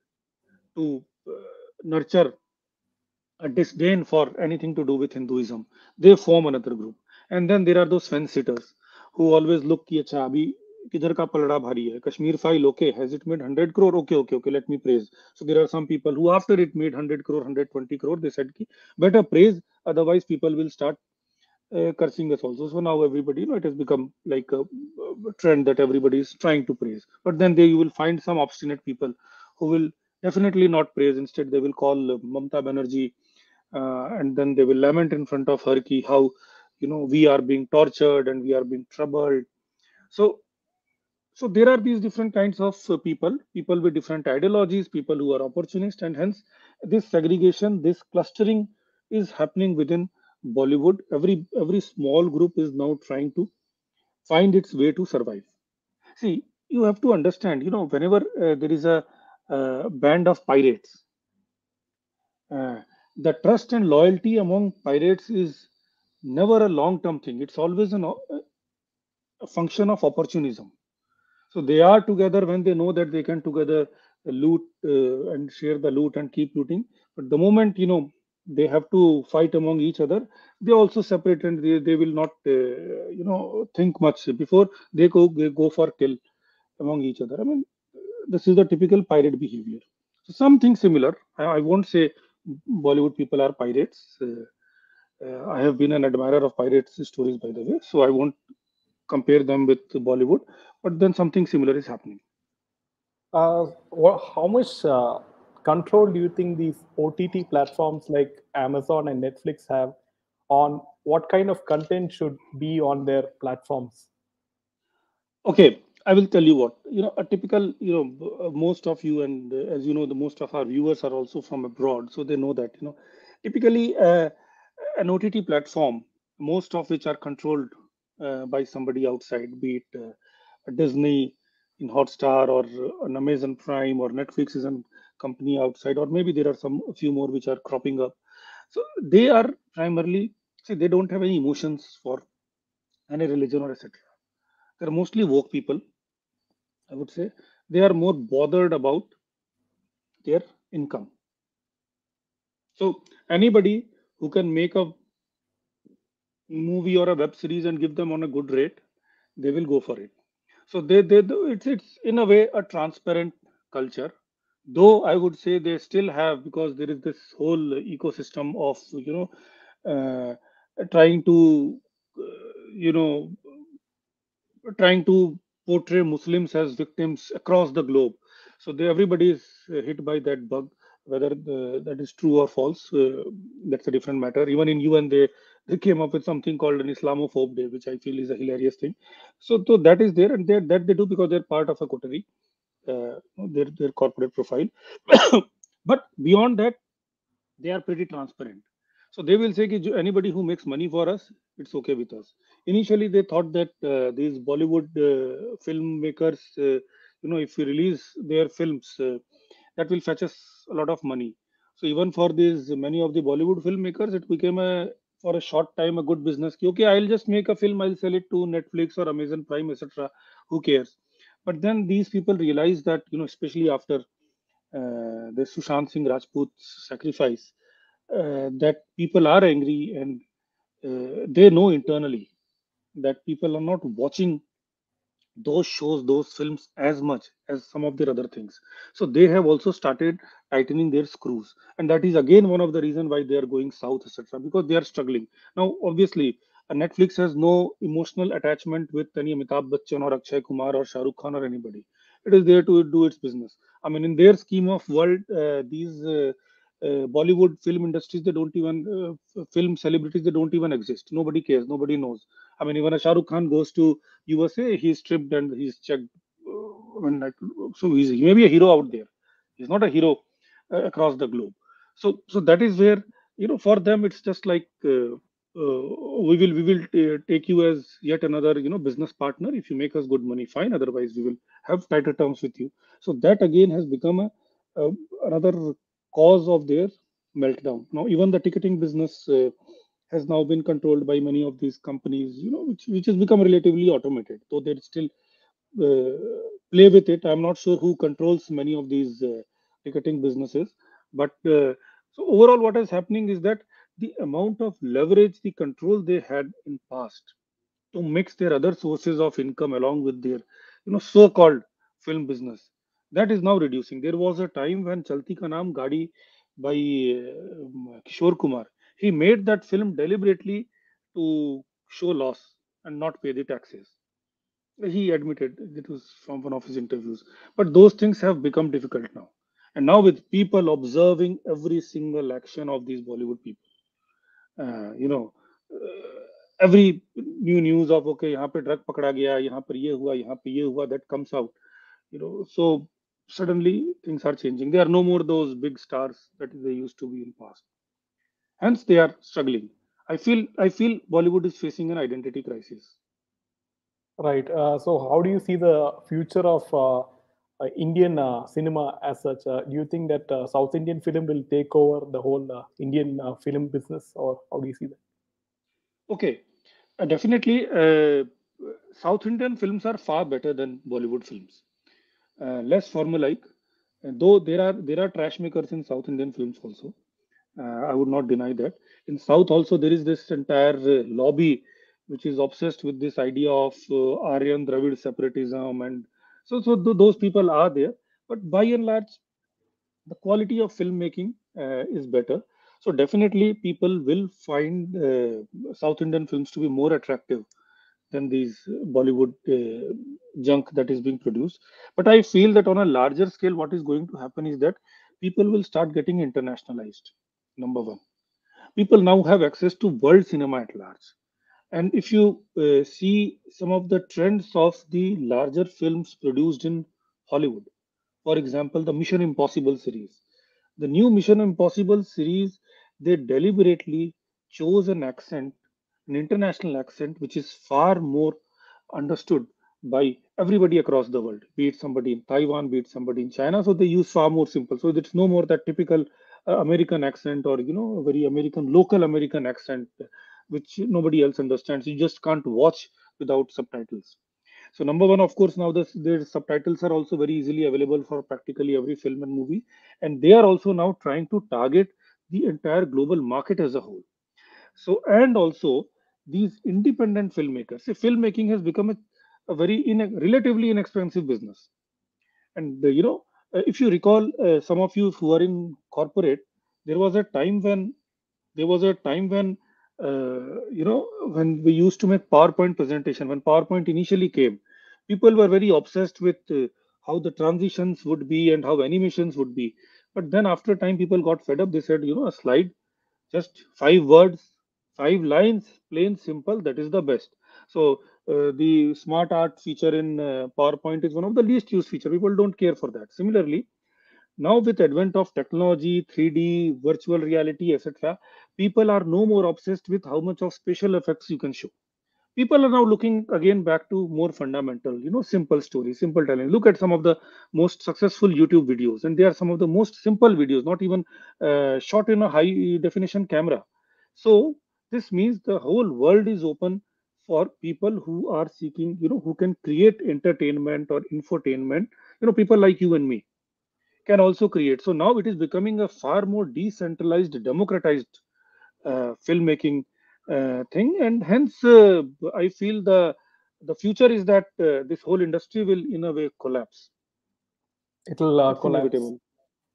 B: to nurture a disdain for anything to do with Hinduism. They form another group. And then there are those fence sitters who always look कि अच्छा अभी किधर का पलड़ा भारी है. Kashmir file, okay, has it made 100 crore? Okay, let me praise. So there are some people who after it made 100 crore, 120 crore, they said कि better praise, otherwise people will start cursing us also. So now everybody, it has become like a trend that everybody is trying to praise. But then you will find some obstinate people who will definitely not praise. Instead, they will call Mamta Banerjee, and then they will lament in front of her ki how we are being tortured and we are being troubled. So so there are these different kinds of people with different ideologies, people who are opportunists, and hence this segregation, this clustering is happening within Bollywood. Every small group is now trying to find its way to survive. See, you have to understand, whenever there is a band of pirates, uh, the trust and loyalty among pirates is never a long-term thing. It's always a function of opportunism. So they are together when they know that they can together loot and share the loot and keep looting. But the moment they have to fight among each other, they also separate and they will not think much before they go for kill among each other. I mean, this is the typical pirate behavior. So something similar. I won't say Bollywood people are pirates. I have been an admirer of pirates stories, by the way, so I won't compare them with Bollywood. But then something similar is happening.
A: how much control do you think these OTT platforms like Amazon and Netflix have on what kind of content should be on their platforms?
B: Okay, I will tell you what. A typical, most of you, and as you know, the most of our viewers are also from abroad, so they know that, typically an OTT platform, most of which are controlled by somebody outside, be it a Disney in Hotstar or an Amazon Prime or Netflix is a company outside, or maybe there are a few more which are cropping up. So they are primarily, see, they don't have any emotions for any religion or etc. They're mostly woke people, I would say. They are more bothered about their income. So anybody who can make a movie or a web series and give them on a good rate, they will go for it. So it's in a way a transparent culture. Though I would say they still have, because there is this whole ecosystem of trying to you know trying to portray Muslims as victims across the globe. So everybody is hit by that bug. Whether that is true or false, that's a different matter. Even in UN, they came up with something called an Islamophobe Day, which I feel is a hilarious thing. So that is there, and that they do because they're part of a coterie, their corporate profile. But beyond that, they are pretty transparent. So they will say कि anybody who makes money for us, it's okay with us. Initially, they thought that these Bollywood filmmakers, if we release their films, that will fetch us a lot of money. So even for these many of the Bollywood filmmakers, it became for a short time a good business. कि, okay, I'll just make a film, I'll sell it to Netflix or Amazon Prime, etc. Who cares? But then these people realize that, especially after the Sushant Singh Rajput's sacrifice, that people are angry, and they know internally that people are not watching those shows, those films as much as some of their other things. So they have also started tightening their screws, and that is again one of the reason why they are going south, etc. Because they are struggling now. Obviously, Netflix has no emotional attachment with any Amitabh Bachchan or Akshay Kumar or Shah Rukh Khan or anybody. It is there to do its business. I mean, in their scheme of world, these Bollywood film industries, they don't even film celebrities, they don't even exist. Nobody cares. Nobody knows. I mean, even a Shah Rukh Khan goes to USA, he's stripped and he's checked. So he may be a hero out there. He's not a hero across the globe. So that is where, for them it's just like, we will take you as yet another, business partner. If you make us good money, fine. Otherwise, we will have tighter terms with you. So that again has become a another cause of their meltdown. Now, even the ticketing business has now been controlled by many of these companies, which has become relatively automated, though they still uh, play with it. I'm not sure who controls many of these ticketing businesses, but so overall, what is happening is that the amount of leverage, the control they had in past to mix their other sources of income along with their, so-called film business, that is now reducing. There was a time when Chalti Ka Naam Gaadi by Kishore Kumar, he made that film deliberately to show loss and not pay the taxes. He admitted it was from one of his interviews. But those things have become difficult now. And now, with people observing every single action of these Bollywood people, uh, you know, every new news of, okay, यहाँ पे drug पकड़ा गया, यहाँ पर ये हुआ, यहाँ पे ये हुआ, that comes out, so suddenly things are changing. There are no more those big stars that they used to be in past. Hence, they are struggling. I feel Bollywood is facing an identity crisis.
A: Right. So, how do you see the future of Indian cinema as such? Do you think that South Indian film will take over the whole Indian film business, or how do you see that?
B: Okay, definitely. South Indian films are far better than Bollywood films. Less formulaic, though there are trash makers in South Indian films also. I would not deny that. In South also there is this entire lobby which is obsessed with this idea of Aryan Dravid separatism, and those people are there. But by and large, the quality of filmmaking is better. So definitely, people will find South Indian films to be more attractive than these Bollywood junk that is being produced. But I feel that on a larger scale, what is going to happen is that people will start getting internationalized. Number one, people now have access to world cinema at large. And if you see some of the trends of the larger films produced in Hollywood, for example, the Mission Impossible series. The new Mission Impossible series, they deliberately chose an accent, an international accent, which is far more understood by everybody across the world, be it somebody in Taiwan, be it somebody in China. So they use far more simple. So it's no more that typical American accent, or a very American, local American accent, which nobody else understands. You just can't watch without subtitles. So number one, of course, now the subtitles are also very easily available for practically every film and movie, and they are also now trying to target the entire global market as a whole. So, and also these independent filmmakers. See, filmmaking has become a very relatively inexpensive business. And if you recall, some of you who are in corporate, there was a time when there was a time when when we used to make PowerPoint presentation. When PowerPoint initially came, people were very obsessed with how the transitions would be and how animations would be. But then after time, people got fed up. They said, a slide, just 5 words, 5 lines, plain simple, that is the best. So the smart art feature in PowerPoint is one of the least used feature. People don't care for that. Similarly, now with advent of technology, 3D, virtual reality, etc., people are no more obsessed with how much of special effects you can show. People are now looking again back to more fundamental, simple stories, simple telling. Look at some of the most successful YouTube videos, and they are some of the most simple videos, not even shot in a high definition camera. So this means the whole world is open for people who are seeking, who can create entertainment or infotainment. People like you and me can also create. So now it is becoming a far more decentralized, democratized filmmaking thing, and hence I feel the future is that this whole industry will, in a way, collapse.
A: It'll
B: It's
A: collapse.
B: inevitable.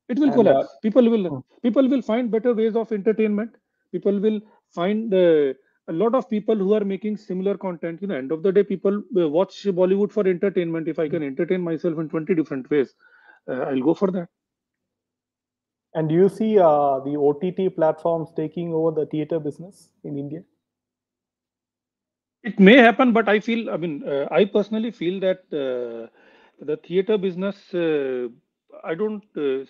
B: It will
A: And
B: collapse. People will find better ways of entertainment. People will find a lot of people who are making similar content. End of the day, people watch Bollywood for entertainment. If I can entertain myself in 20 different ways, I'll go for that.
A: and do you see the OTT platforms taking over the theater business in India?
B: It may happen, but I personally feel that the theater business, I don't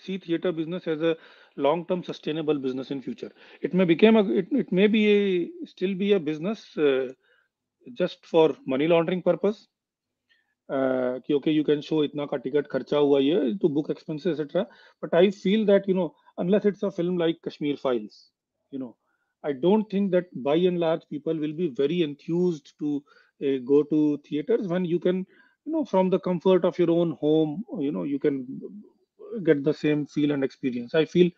B: see theater business as a long-term sustainable business in future. It may be still be a business just for money laundering purpose. कि okay, you can show इतना का ticket खर्चा हुआ ये to book expenses etc. But I feel that unless it's a film like Kashmir Files, you know I don't think that by and large people will be very enthused to go to theaters when you can from the comfort of your own home you can get the same feel and experience. I feel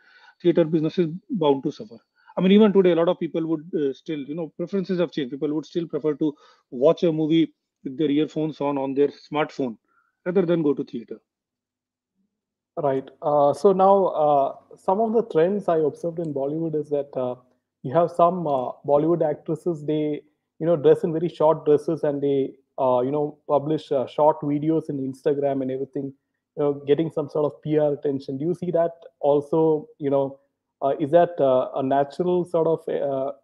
B: theater business is bound to suffer. I mean, even today, a lot of people would still, preferences have changed. People would still prefer to watch a movie with their earphones on their smartphone rather than go to theater.
A: Right. So now, some of the trends I observed in Bollywood is that you have some Bollywood actresses. They, dress in very short dresses, and they, publish short videos in Instagram and everything. Getting some sort of PR attention. Do you see that also? Is that a natural sort of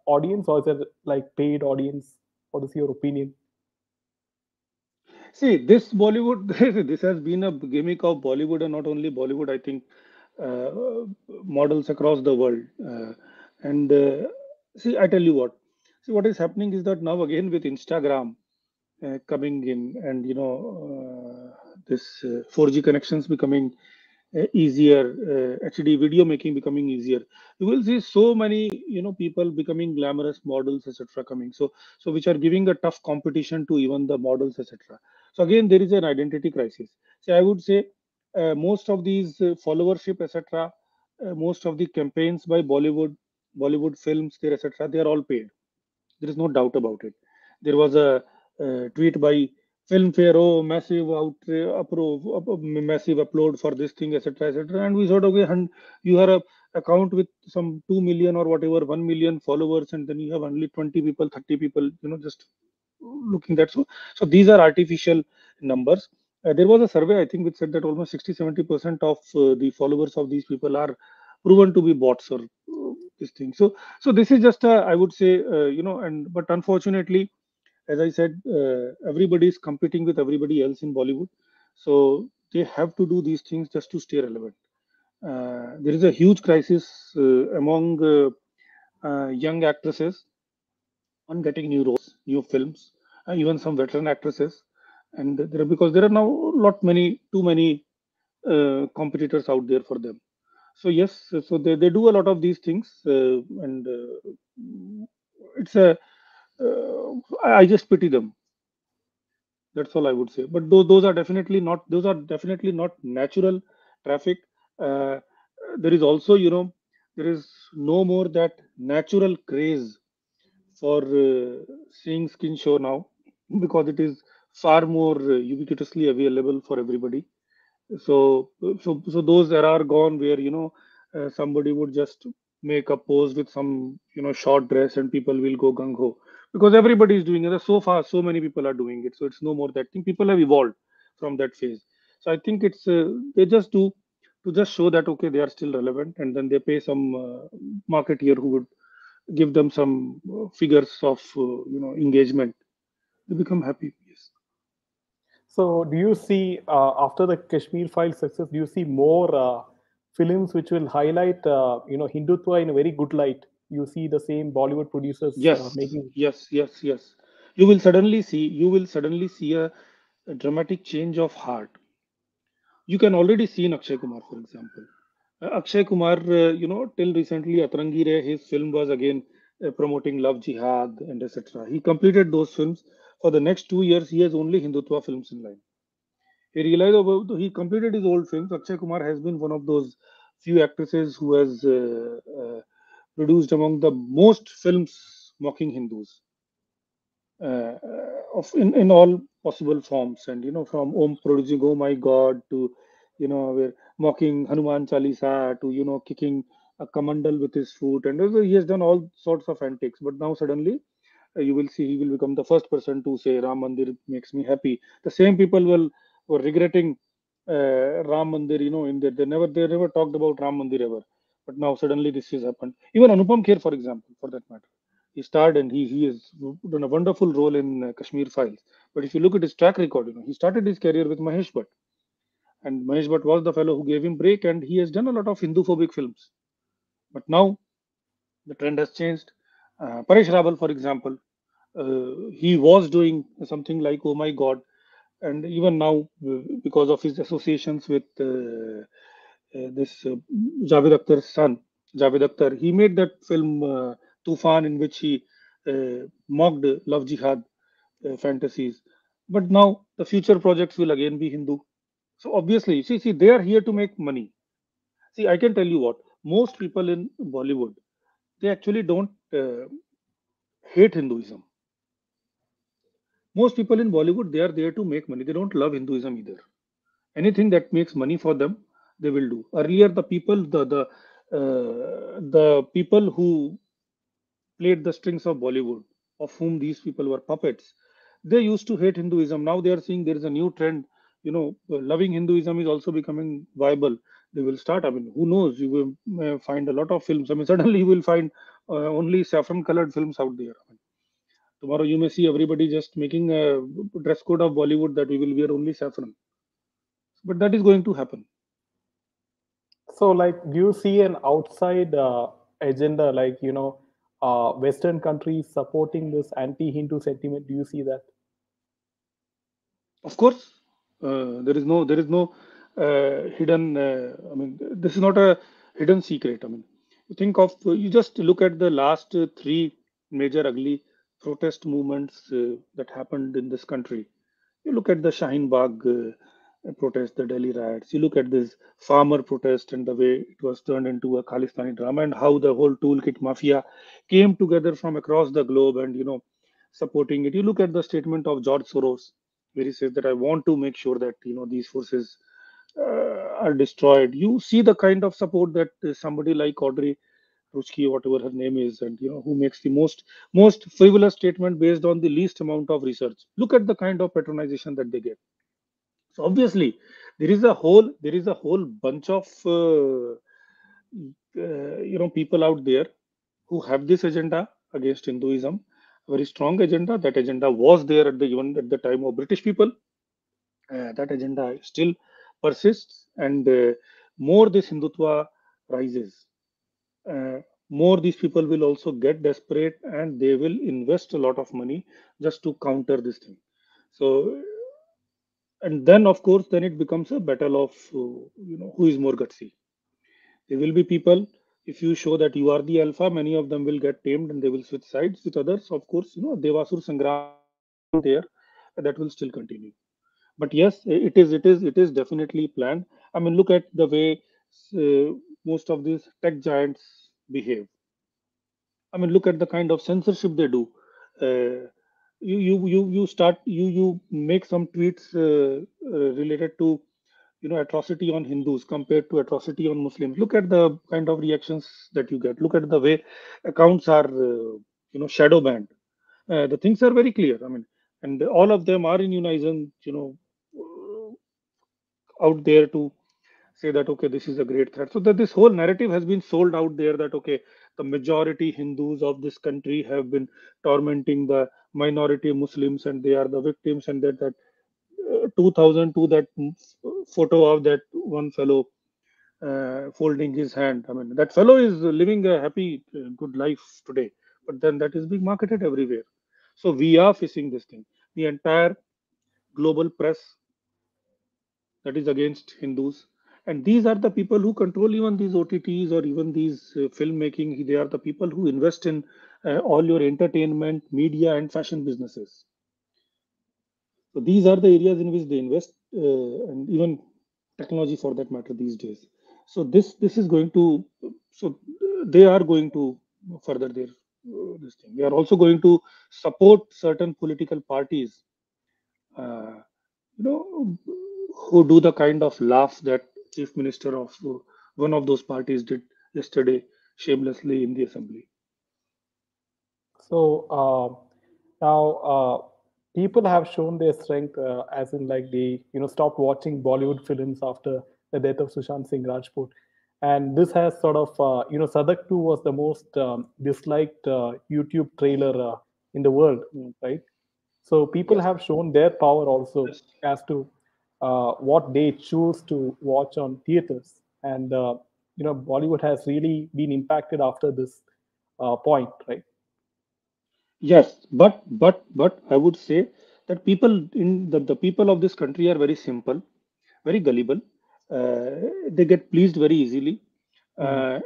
A: audience, or is it like paid audience? What is your opinion?
B: See, this Bollywood, this has been a gimmick of Bollywood, and not only Bollywood, I think uh, models across the world. And see, I tell you what. See, what is happening is that now again with Instagram coming in, and this 4G connections becoming easier, HD video making becoming easier. You will see so many people becoming glamorous models, etc. coming. So which are giving a tough competition to even the models, etc. So again, there is an identity crisis. So I would say most of these followership, etc. Most of the campaigns by Bollywood films, there, etc. They are all paid. There is no doubt about it. There was a tweet by Filmfare, oh, massive massive upload for this thing, etc., etc. And we thought, okay, you have a account with some 2 million or whatever, 1 million followers, and then you have only 20 people, 30 people, just looking that. So these are artificial numbers. There was a survey, I think, which said that almost 60-70% of the followers of these people are proven to be bots or this thing. So this is just a, I would say, and but unfortunately, as I said, everybody is competing with everybody else in Bollywood, so they have to do these things just to stay relevant. There is a huge crisis among young actresses on getting new roles, new films, even some veteran actresses, and because there are now too many competitors out there for them. So yes, so they do a lot of these things, and it's a I just pity them. That's all I would say. But those are definitely not natural traffic. Uh, there is also, there is no more that natural craze for seeing skin show now because it is far more ubiquitously available for everybody. So those era are gone where somebody would just make a pose with some short dress and people will go gung ho because everybody is doing it. So far, so many people are doing it. So it's no more that thing. People have evolved from that phase. So I think it's they just do to just show that okay they are still relevant, and then they pay some marketeer who would give them some figures of engagement. They become happy. Yes.
A: So, do you see after the Kashmir file success, do you see more films which will highlight, Hindutva in a very good light? You see the same Bollywood producers
B: Yes,
A: making.
B: yes, yes, yes. You will suddenly see a dramatic change of heart. You can already see in Akshay Kumar, for example. Akshay Kumar, till recently, Atrangi Re, his film was again promoting love jihad and etc. He completed those films. For the next 2 years, he has only Hindutva films in line. He completed his old films. Akshay Kumar has been one of those few actresses who has produced among the most films mocking Hindus. of in all possible forms, and from Om producing "Oh my God" to we're mocking Hanuman Chalisa to kicking a kamandal with his foot, and he has done all sorts of antics. But now suddenly you will see he will become the first person to say Ram Mandir makes me happy. The same people were regretting Ram Mandir, in that they never talked about Ram Mandir ever. But now suddenly this has happened. Even Anupam Kher, for example, for that matter, he starred and he has done a wonderful role in Kashmir Files. But if you look at his track record, he started his career with Mahesh Bhatt, and Mahesh Bhatt was the fellow who gave him break, and he has done a lot of Hindu phobic films. But now the trend has changed. Paresh Rawal, for example, he was doing something like "Oh my God," and even now, because of his associations with this Javed Akhtar's son, Javed Akhtar, he made that film Tufan, in which he mocked love jihad fantasies. But now the future projects will again be Hindu. So obviously, see, they are here to make money. See, I can tell you what, most people in Bollywood, they actually don't hate Hinduism. Most people in Bollywood, they are there to make money. They don't love Hinduism either. Anything that makes money for them, they will do. Earlier, the people who played the strings of Bollywood, of whom these people were puppets, they used to hate Hinduism. Now they are seeing there is a new trend. Loving Hinduism is also becoming viable. They will start. I mean, who knows? You will find a lot of films. I mean, suddenly you will find only saffron-colored films out there. I mean, tomorrow you may see everybody just making a dress code of Bollywood that we will wear only saffron. But that is going to happen.
A: So, like, do you see an outside agenda, like, Western countries supporting this anti-Hindu sentiment? Do you see that?
B: Of course, there is no hidden. I mean, this is not a hidden secret. I mean, you just look at the last three major ugly protest movements that happened in this country. You look at the Shaheen Bagh protest, the Delhi riots. You look at this farmer protest and the way it was turned into a Khalistani drama, and how the whole toolkit mafia came together from across the globe and supporting it. You look at the statement of George Soros, where he says that I want to make sure that these forces are destroyed. You see the kind of support that somebody like Audrey Ruchki, whatever her name is, and who makes the most frivolous statement based on the least amount of research. Look at the kind of patronization that they get. So obviously, there is a whole bunch of people out there who have this agenda against Hinduism, a very strong agenda. That agenda was there even at the time of British people. That agenda still persists, and more this Hindutva rises, uh, more these people will also get desperate, and they will invest a lot of money just to counter this thing. So, and then of course, then it becomes a battle of who is more gutsy. There will be people, if you show that you are the alpha, many of them will get tamed and they will switch sides. With others, of course, Devasur Sangram there, that will still continue. But yes, it is definitely planned. I mean, look at the way most of these tech giants behave. I mean, look at the kind of censorship they do. Uh, you start you make some tweets related to atrocity on Hindus compared to atrocity on Muslims. Look at the kind of reactions that you get. Look at the way accounts are shadow banned. The things are very clear. I mean, and all of them are in unison. Out there to say that okay, this is a great threat. So that this whole narrative has been sold out there that okay, the majority Hindus of this country have been tormenting the minority Muslims and they are the victims, and that 2002, that photo of that one fellow folding his hand. I mean, that fellow is living a happy, good life today, but then that is being marketed everywhere. So we are facing this thing. The entire global press that is against Hindus. And these are the people who control even these OTTs or even these filmmaking. They are the people who invest in all your entertainment, media, and fashion businesses. So these are the areas in which they invest, and even technology for that matter these days. So this is going to, so they are going to further their this thing. We are also going to support certain political parties, uh, you know, who do the kind of laugh that chief minister of one of those parties did yesterday shamelessly in the assembly.
A: So now people have shown their strength, as in like they stopped watching Bollywood films after the death of Sushant Singh Rajput, and this has sort of Sadak 2 was the most disliked YouTube trailer in the world,
B: Mm.
A: right? So people
B: Yes.
A: have shown their power also
B: Yes.
A: as to what they choose to watch on theaters, and Bollywood has really been impacted after this point, right?
B: Yes, but I would say that people in the people of this country are very simple, very gullible. They get pleased very easily.
A: Mhm.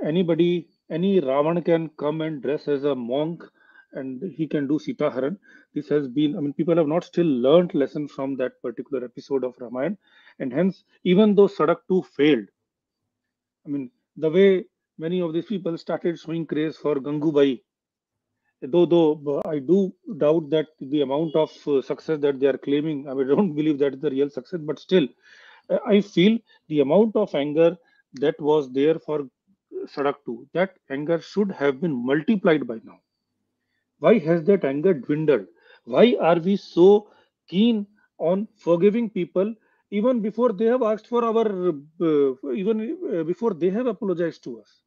B: Any Ravan can come and dress as a monk, and he can do Sita Haran. This has been, I mean, people have not still learned lesson from that particular episode of Ramayana, and hence, even though Sadak 2 failed, I mean, the way many of these people started showing craze for Gangubai, though I do doubt that the amount of success that they are claiming, I mean, I don't believe that is the real success, but still, I feel the amount of anger that was there for Sadak 2, that anger should have been multiplied by now. Why has that anger dwindled? Why are we so keen on forgiving people even before they have asked for our, even before they have apologized to us?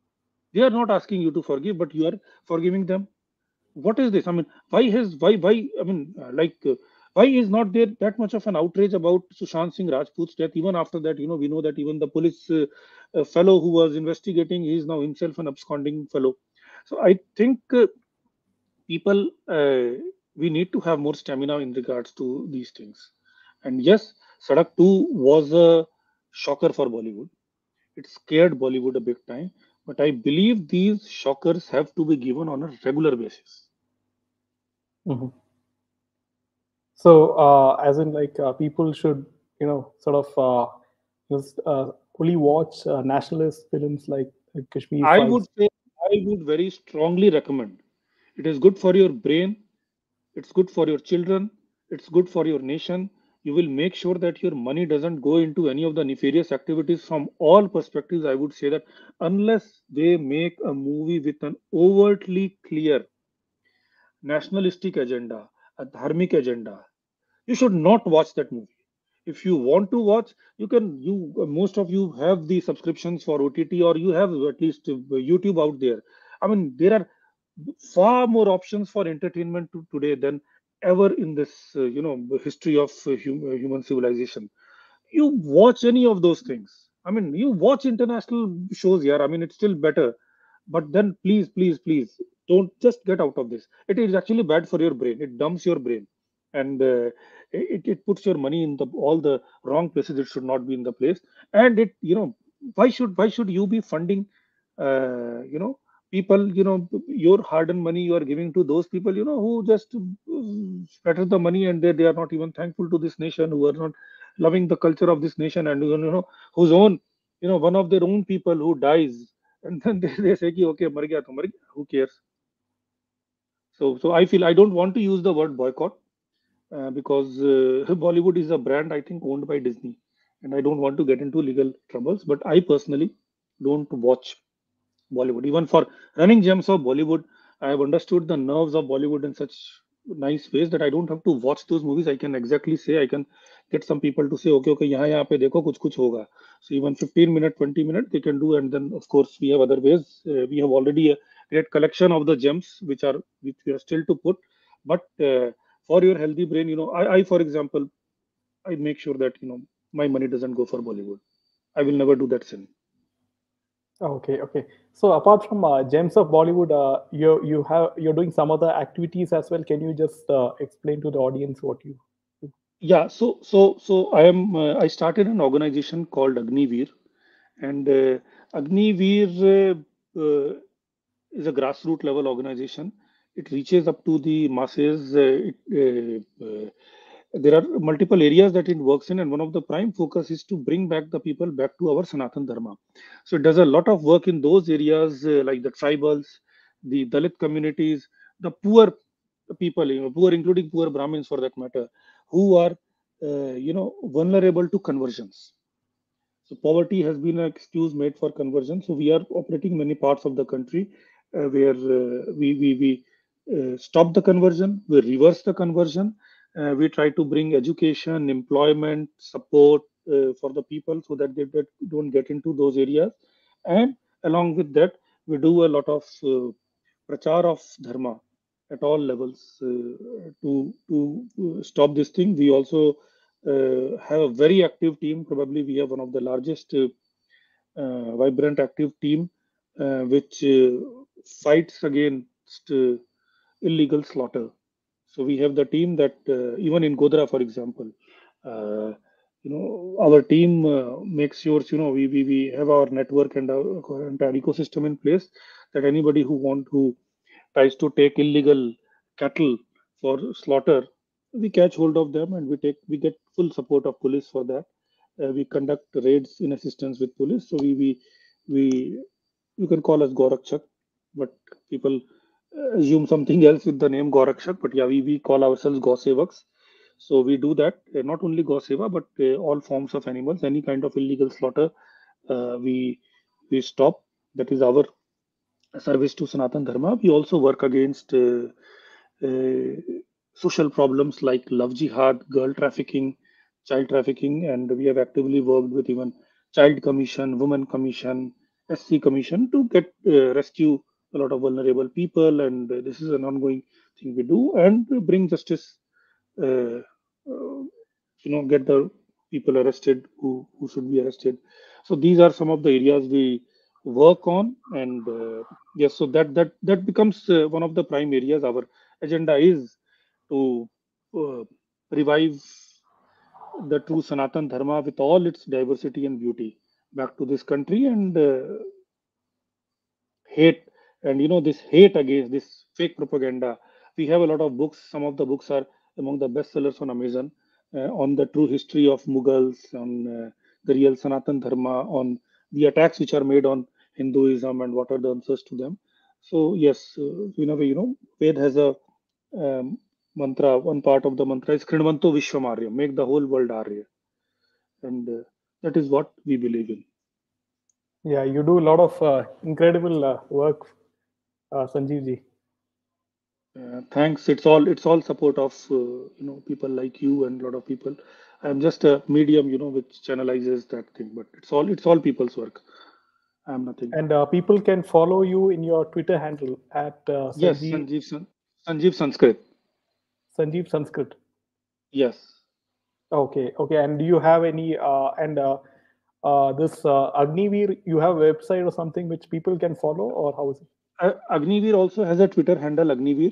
B: They are not asking you to forgive, but you are forgiving them. What is this? I mean, why I mean, why is not there that much of an outrage about Sushant Singh Rajput's death? Even after that, we know that even the police fellow who was investigating, he is now himself an absconding fellow. So I think people, we need to have more stamina in regards to these things. And yes, Sadak 2 was a shocker for Bollywood. It scared Bollywood a big time, but I believe these shockers have to be given on a regular basis.
A: Mhm. So, as in, like, people should, sort of fully watch nationalist films like Kashmir
B: I would
A: Files.
B: say, I would very strongly recommend. It is good for your brain, it's good for your children, it's good for your nation. You will make sure that your money doesn't go into any of the nefarious activities from all perspectives. I would say that unless they make a movie with an overtly clear nationalistic agenda, a dharmic agenda, you should not watch that movie. If you want to watch, you can. You most of you have the subscriptions for OTT, or you have at least YouTube out there. I mean, there are far more options for entertainment today than ever in this history of human civilization. You watch any of those things. I mean, you watch international shows here. I mean, it's still better. But then please don't just get out of this. It is actually bad for your brain. It dumps your brain, and it puts your money in the all the wrong places. It should not be in the place. And it why should you be funding people, your hard-earned money you are giving to those people, who just scatter the money, and they are not even thankful to this nation, who are not loving the culture of this nation, and whose own, one of their own people who dies, and then they say ki, okay, mar gaya to mar gaya, who cares? So I feel I don't want to use the word boycott, because Bollywood is a brand, I think, owned by Disney, and I don't want to get into legal troubles, but I personally don't watch Bollywood. Even for running gems of Bollywood, I have understood the nerves of Bollywood in such nice ways that I don't have to watch those movies. I can exactly say, I can get some people to say, okay, okay, यहाँ पे देखो कुछ होगा. So even 15 minute, 20 minute they can do, and then of course we have other ways. We have already a great collection of the gems which we are still to put. But for your healthy brain, I for example, I make sure that my money doesn't go for Bollywood. I will never do that sin.
A: Okay, okay. So apart from Gems of Bollywood, you're doing some other activities as well. Can you just explain to the audience what you do?
B: Yeah, so I started an organization called Agniveer, and Agniveer is a grassroots level organization. It reaches up to the masses. There are multiple areas that it works in, and one of the prime focus is to bring back the people back to our Sanatan Dharma. So it does a lot of work in those areas, like the tribals, the Dalit communities, the poor people, poor, including poor Brahmins for that matter, who are vulnerable to conversions. So poverty has been an excuse made for conversion. So we are operating many parts of the country where we stop the conversion, we reverse the conversion, we try to bring education, employment, support for the people so that don't get into those areas. And along with that, we do a lot of prachar of dharma at all levels to stop this thing. We also have a very active team. Probably we have one of the largest vibrant active team which fights against illegal slaughter. So we have the team that even in Godra, for example, uh, our team makes sure we have our network and our entire ecosystem in place, that anybody who tries to take illegal cattle for slaughter, we catch hold of them and we get full support of police for that. We conduct raids in assistance with police. So we you can call us Gorakshak, but people assume something else with the name Gorakshak. But yeah, we call ourselves Gosevaks. So we do that, not only Goseva, but all forms of animals, any kind of illegal slaughter, we stop. That is our service to Sanatan Dharma. We also work against uh, social problems like love jihad, girl trafficking, child trafficking, and we have actively worked with even Child Commission, Women Commission, SC Commission to get rescue a lot of vulnerable people. And this is an ongoing thing we do, and bring justice. Uh, uh, get the people arrested who should be arrested. So these are some of the areas we work on. And yes, so that becomes one of the prime areas. Our agenda is to uh, revive the true Sanatan Dharma with all its diversity and beauty back to this country. And hate, and this hate against this fake propaganda. We have a lot of books. Some of the books are among the best sellers on Amazon, on the true history of Mughals, on the real Sanatan Dharma, on the attacks which are made on Hinduism and what are the answers to them. So yes, in a way, Ved has a mantra. One part of the mantra is Krinvanto Vishwamarya, make the whole world Arya. And that is what we believe in.
A: Yeah, you do a lot of incredible work, Sanjeev ji.
B: Thanks. It's all support of people like you and a lot of people. I'm just a medium, which channelizes that thing, but it's all people's work. I'm nothing.
A: And people can follow you in your Twitter handle at
B: Yes, Sanjeev Sanskrit.
A: Sanjeev Sanskrit.
B: Yes.
A: Okay, okay. And do you have any and this Agniveer? You have a website or something which people can follow, or how is it?
B: Agniveer also has a Twitter handle, Agniveer.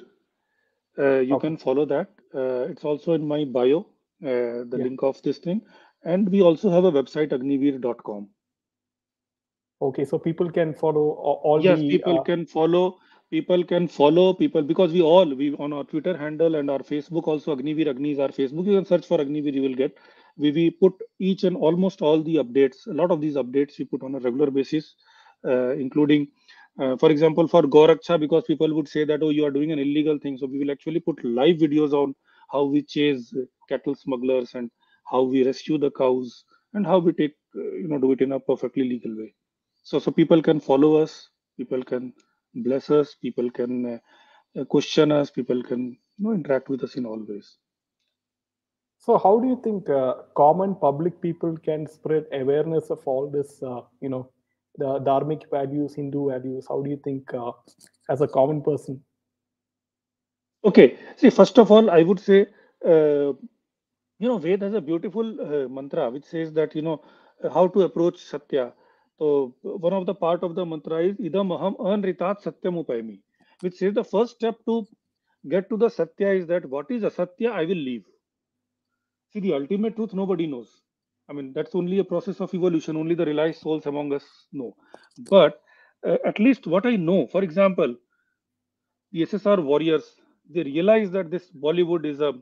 B: You
A: Okay,
B: can follow that. It's also in my bio, the
A: yeah.
B: link of this thing. And we also have a website, agniveer.com.
A: Okay, so people can follow all
B: Yes,
A: the.
B: people can follow people, because we on our Twitter handle and our Facebook also, Agniveer. Agni is our Facebook. You can search for Agniveer, you will get. We put each and almost all the updates. A lot of these updates we put on a regular basis, including, for example, for Goraksha, because people would say that, oh, you are doing an illegal thing. So we will actually put live videos on how we chase cattle smugglers, and how we rescue the cows, and how we do it in a perfectly legal way. So people can follow us, people can bless us, people can question us, people can interact with us in all ways.
A: So, how do you think common public people can spread awareness of all this? The dharmic values, Hindu values. How do you think, as a common person?
B: Okay, see, first of all, I would say, uh, Ved has a beautiful mantra which says that, how to approach Satya. So one of the part of the mantra is idam aham anritat satyam upayami, which says the first step to get to the Satya is that what is asatya I will leave. See, the ultimate truth nobody knows. I mean, that's only a process of evolution. Only the realized souls among us know. But at least what I know, for example, the SSR warriors, they realized that this Bollywood is a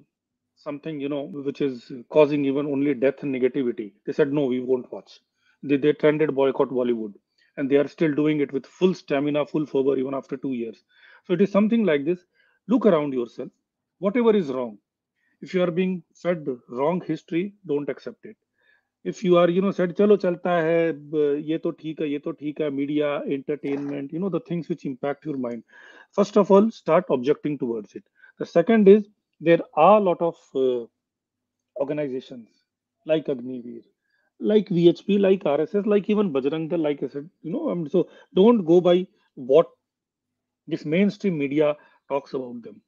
B: something which is causing even only death and negativity. They said no, we won't watch. They trended boycott Bollywood, and they are still doing it with full stamina, full fervor even after 2 years. So it is something like this. Look around yourself. Whatever is wrong, if you are being fed wrong history, don't accept it. If you are said chalo chalta hai, ye to theek hai, ye to theek hai, media, entertainment, the things which impact your mind, first of all start objecting towards it. The second is, there are a lot of organizations like Agniveer, like VHP, like RSS, like even Bajrang Dal, like I said, so don't go by what this mainstream media talks about them.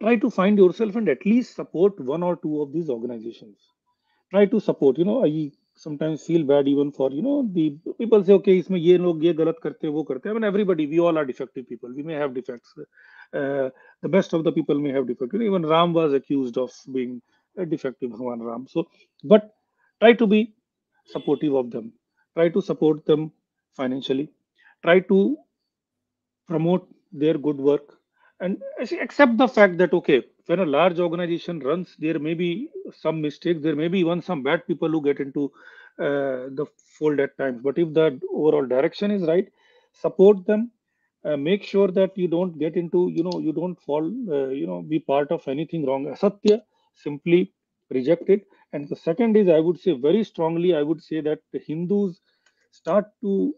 B: Try to find yourself and at least support one or two of these organizations. Try to support. I sometimes feel bad even for the people say, okay, इसमें ये लोग ये गलत करते हैं, वो करते हैं. I mean, everybody, we all are defective people. We may have defects. The best of the people may have defects. Even Ram was accused of being a defective, Bhagwan Ram. So, but try to be supportive of them. Try to support them financially. Try to promote their good work, and accept the fact that okay, when a large organization runs, there may be some mistakes, there may be even some bad people who get into the fold at times, but if the overall direction is right, support them. Make sure that you don't get into, you don't fall, be part of anything wrong, asatya. Simply reject it. And the second is, I would say very strongly, I would say that the Hindus start to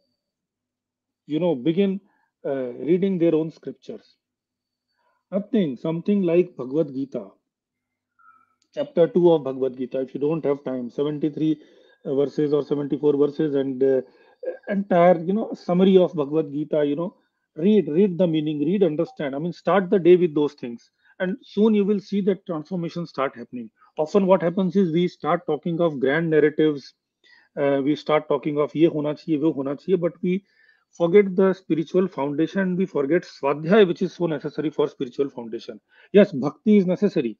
B: begin reading their own scriptures. Nothing, something like Bhagavad Gita, chapter 2 of Bhagavad Gita. If you don't have time, 73 verses or 74 verses, and entire, summary of Bhagavad Gita, read the meaning, read, understand. I mean, start the day with those things. And soon you will see that transformation start happening. Often what happens is we start talking of grand narratives, we start talking of ye hona chahiye, wo hona chahiye, but we forget the spiritual foundation. We forget swadhyay, which is so necessary for spiritual foundation. Yes, bhakti is necessary.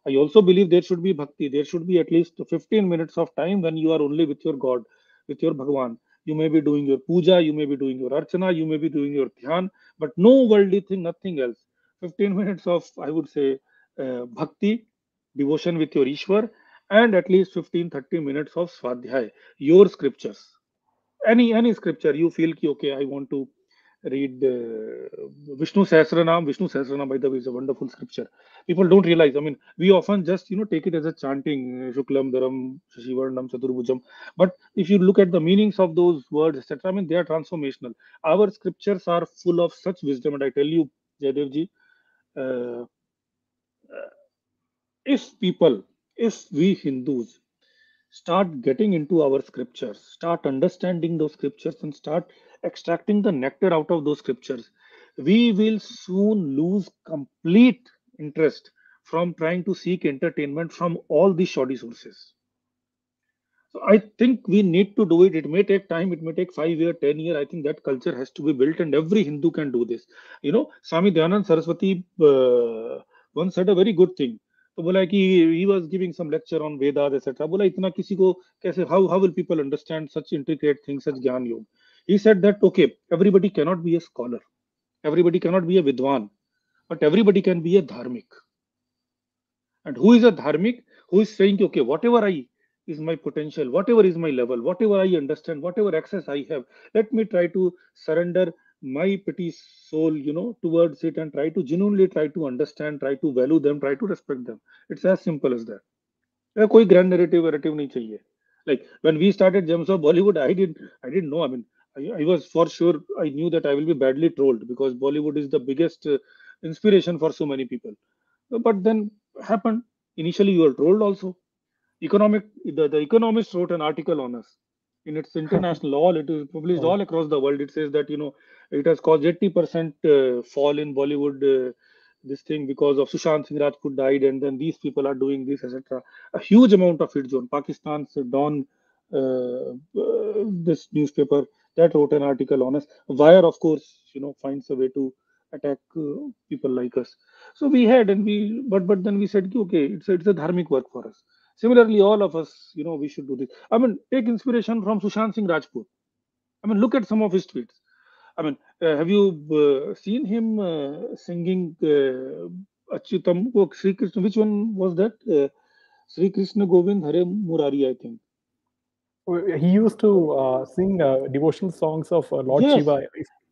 B: I also believe there should be bhakti. There should be at least 15 minutes of time when you are only with your God, with your Bhagwan. You may be doing your puja, you may be doing your archana, you may be doing your dhyan, but no worldly thing, nothing else. 15 minutes of, I would say, bhakti, devotion with your Ishwar, and at least 15-30 minutes of swadhyay, your scriptures. Any scripture you feel ki, okay, I want to read Vishnu Sahasranam, by the way, is a wonderful scripture. People don't realize. I mean, we often just take it as a chanting, Shuklam Dharam Shashivarnam Chaturbhujam. But if you look at the meanings of those words, etc., I mean, they are transformational. Our scriptures are full of such wisdom, and I tell you, Jaydev ji, uh, if people, if we Hindus start getting into our scriptures, start understanding those scriptures, and start extracting the nectar out of those scriptures, we will soon lose complete interest from trying to seek entertainment from all these shoddy sources. So I think we need to do it. It may take time. It may take 5 year, 10 year. I think that culture has to be built, and every Hindu can do this. Swami Dayanand Saraswati once said a very good thing. तो बोला है कि he was giving some lecture on Vedas, etc. बोला इतना किसी को कैसे, how will people understand such intricate things, such ज्ञान योग? He said that okay, everybody cannot be a scholar, everybody cannot be a vidwan, but everybody can be a dharmik. And who is a dharmic? Who is saying, okay, whatever I is my potential, whatever is my level, whatever I understand, whatever access I have, let me try to surrender my petty soul, towards it, and try to genuinely try to understand, try to value them, try to respect them. It's as simple as that. कोई grand narrative नहीं चाहिए. Like when we started Gems of Bollywood, I didn't know. I mean, I was for sure, I knew that I will be badly trolled because Bollywood is the biggest inspiration for so many people. But then happened. Initially, you were trolled also. The Economist wrote an article on us. In its international law, it is published
A: Oh,
B: all across the world. It says that it has caused 80% fall in Bollywood. This thing because of Sushant Singh Rajput died, and then these people are doing this, etc. A huge amount of hit zone. Pakistan's Dawn, this newspaper that wrote an article on us. Wire, of course, finds a way to attack people like us. So we had, and but then we said, okay, it's a dharmic work for us. Similarly, all of us, we should do this. I mean, take inspiration from Sushant Singh Rajput. I mean, look at some of his tweets. I mean, have you seen him singing Achyutam? Oh, Sri Krishna, which one was that? Sri Krishna Govind Hare Murari, I think.
A: he used to sing devotional songs of Lord
B: Yes,
A: Shiva.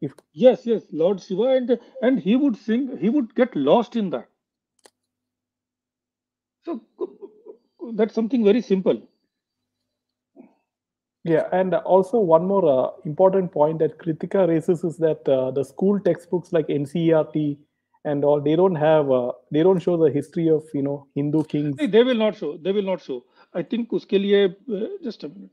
A: If
B: Yes, yes, Lord Shiva, and he would sing, he would get lost in that. So that's something very simple.
A: Yeah, and also one more important point that Kritika raises is that the school textbooks like NCERT and all, they don't show the history of Hindu
B: Hey,
A: kings.
B: they will not show. They will not show. I think उसके लिए just a minute.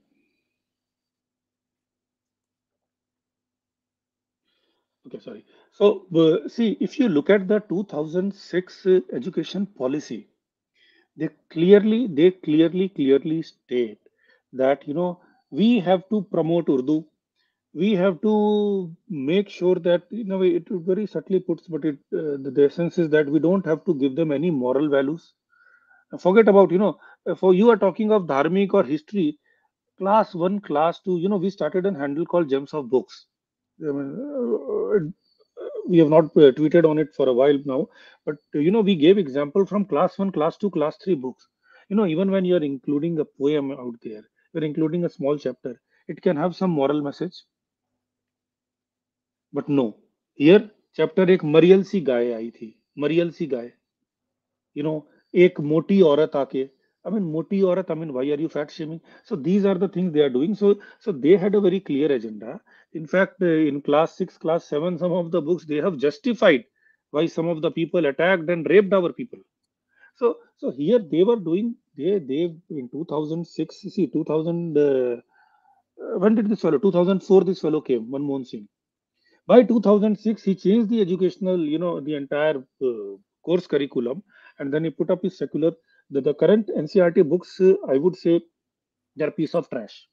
B: Okay, sorry. So see, if you look at the 2006 education policy, they clearly state that we have to promote Urdu. We have to make sure that it very subtly puts, but the essence is that we don't have to give them any moral values. Forget about for you are talking of dharmic or history. Class 1, class 2, we started a handle called Gems of Books. I mean, we have not tweeted on it for a while now, but we gave example from class 1, class 2, class 3 books. Even when you're including a poem out there, you're including a small chapter, it can have some moral message. But no, here chapter एक मरियल सी गाय आई थी, मरियल सी गाय, you know एक मोटी औरत आके, I mean moti aurat, I mean why are you fat shaming? So these are the things they are doing. So they had a very clear agenda. In fact, in class 6, class 7, some of the books they have justified why some of the people attacked and raped our people. So here they were doing, they in 2006, see 2000, when did this fellow, 2004 this fellow came, Manmohan Singh. By 2006, he changed the educational, the entire course curriculum, and then he put up his secular. The current NCRT books, I would say, they're a piece of trash.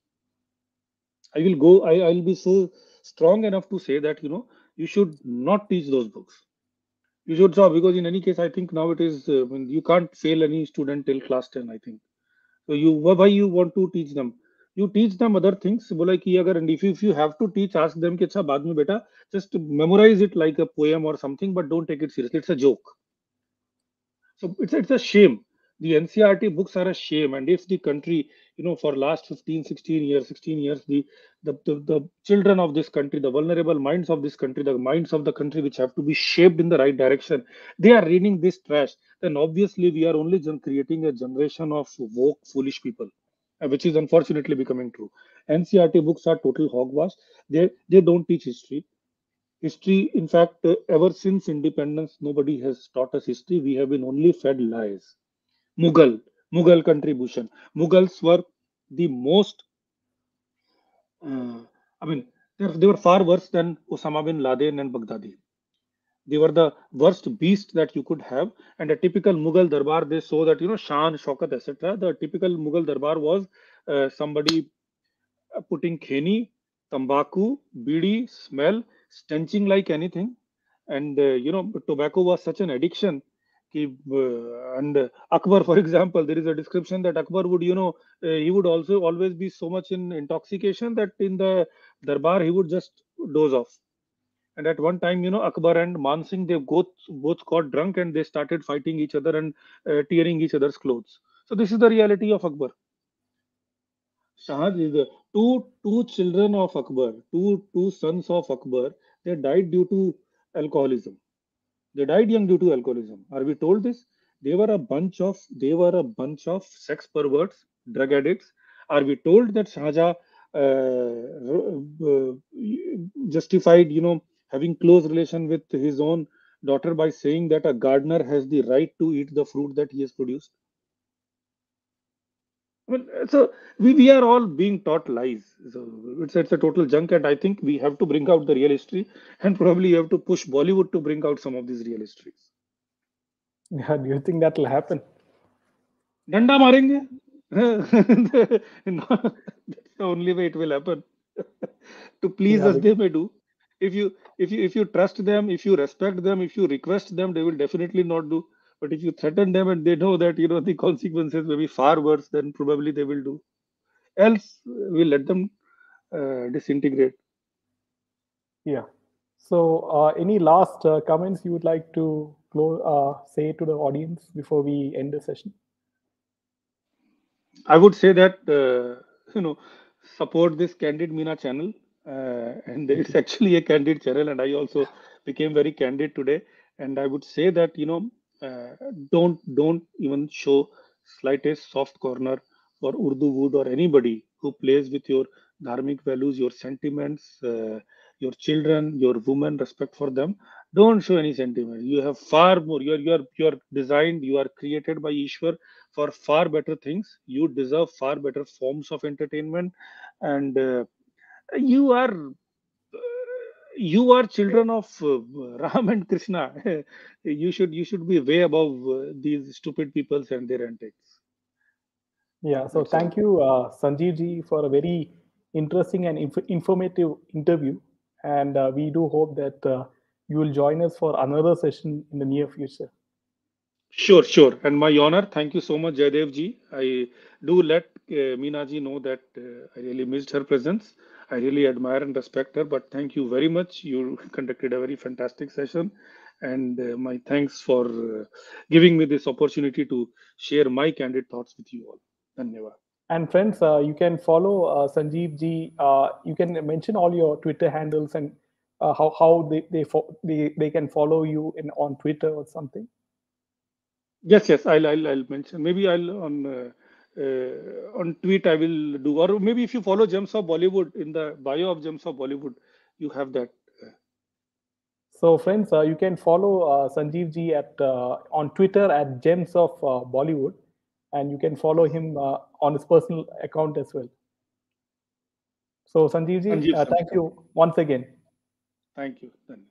B: I'll be so strong enough to say that, you should not teach those books. You should stop, because in any case, I think now it is, when you can't fail any student till class 10, I think. So why you want to teach them? You teach them other things. बोला कि अगर, and if you have to teach, ask them कि अच्छा बाद में बेटा just memorize it like a poem or something, but don't take it seriously. It's a joke. So it's a shame. The NCRT books are a shame. And if the country, for last 15, 16 years, 16 years, the children of this country, the vulnerable minds of this country, the minds of the country which have to be shaped in the right direction, they are reading this trash, then obviously we are only creating a generation of woke, foolish people, which is unfortunately becoming true. NCRT books are total hogwash. They don't teach history. History, in fact, ever since independence, nobody has taught us history. We have been only fed lies. Mughal, Mughal contribution. Mughals were the most, uh, I mean, they were far worse than Osama bin Laden and Baghdadi. They were the worst beast that you could have. And a typical Mughal Darbar, they saw that, Shan, Shaukat, etc. The typical Mughal Darbar was somebody putting kheni, tambaku, bidi, smell, stenching like anything. And tobacco was such an addiction. And Akbar, for example, there is a description that Akbar would, he would also always be so much in intoxication that in the darbar he would just doze off. And at one time, Akbar and Mansingh, they both got drunk and they started fighting each other and tearing each other's clothes. So this is the reality of Akbar. Shahad is the two children of Akbar, two sons of Akbar. They died due to alcoholism. They died young due to alcoholism. Are we told this? They were a bunch of sex perverts, drug addicts. Are we told that Shahjahan justified, having close relation with his own daughter by saying that a gardener has the right to eat the fruit that he has produced? Well, so we are all being taught lies. So it's a total junk, and I think we have to bring out the real history, and probably you have to push Bollywood to bring out some of these real histories.
A: Yeah, do you think that will happen?
B: डंडा मारेंगे. No, that's the only way it will happen. To please
A: Yeah,
B: us, they may do. If you trust them, if you respect them, if you request them, they will definitely not do. But if you threaten them and they know that the consequences may be far worse, then probably they will do. Else, we'll let them disintegrate.
A: yeah. So, any last comments you would like to say to the audience before we end the session?
B: I would say that support this Candid Meena channel. and it's actually a candid channel, and I also became very candid today. And I would say that, uh, don't even show slightest soft corner for Urdu Wood or anybody who plays with your dharmic values, your sentiments, your children, your women, respect for them. Don't show any sentiment. You have far more. You're designed, you are created by Ishwar for far better things. You deserve far better forms of entertainment. And you are children of Ram and Krishna. You should be way above these stupid peoples and their antics.
A: Yeah, so
B: That's all.
A: thank you, Sanjeev ji, for a very interesting and informative interview. And we do hope that you will join us for another session in the near future.
B: Sure, sure. And my honor. Thank you so much, Jaydev ji. I do let Meena ji know that I really missed her presence. I really admire and respect her. But thank you very much. You conducted a very fantastic session. And my thanks for giving me this opportunity to share my candid thoughts with you all. Dhanyavad.
A: And friends, you can follow Sanjeev ji. You can mention all your Twitter handles and how they can follow you in on Twitter or something.
B: Yes, yes. I'll mention. Maybe on tweet I will do, or maybe if you follow Gems of Bollywood in the bio of Gems of Bollywood, you have that.
A: So, friends, you can follow Sanjeev ji at on Twitter at Gems of Bollywood, and you can follow
B: Yes.
A: him on his personal account as well. So, Sanjeev ji,
B: Sanjeev,
A: thank
B: Sanjeev.
A: you once again.
B: Thank you. Then.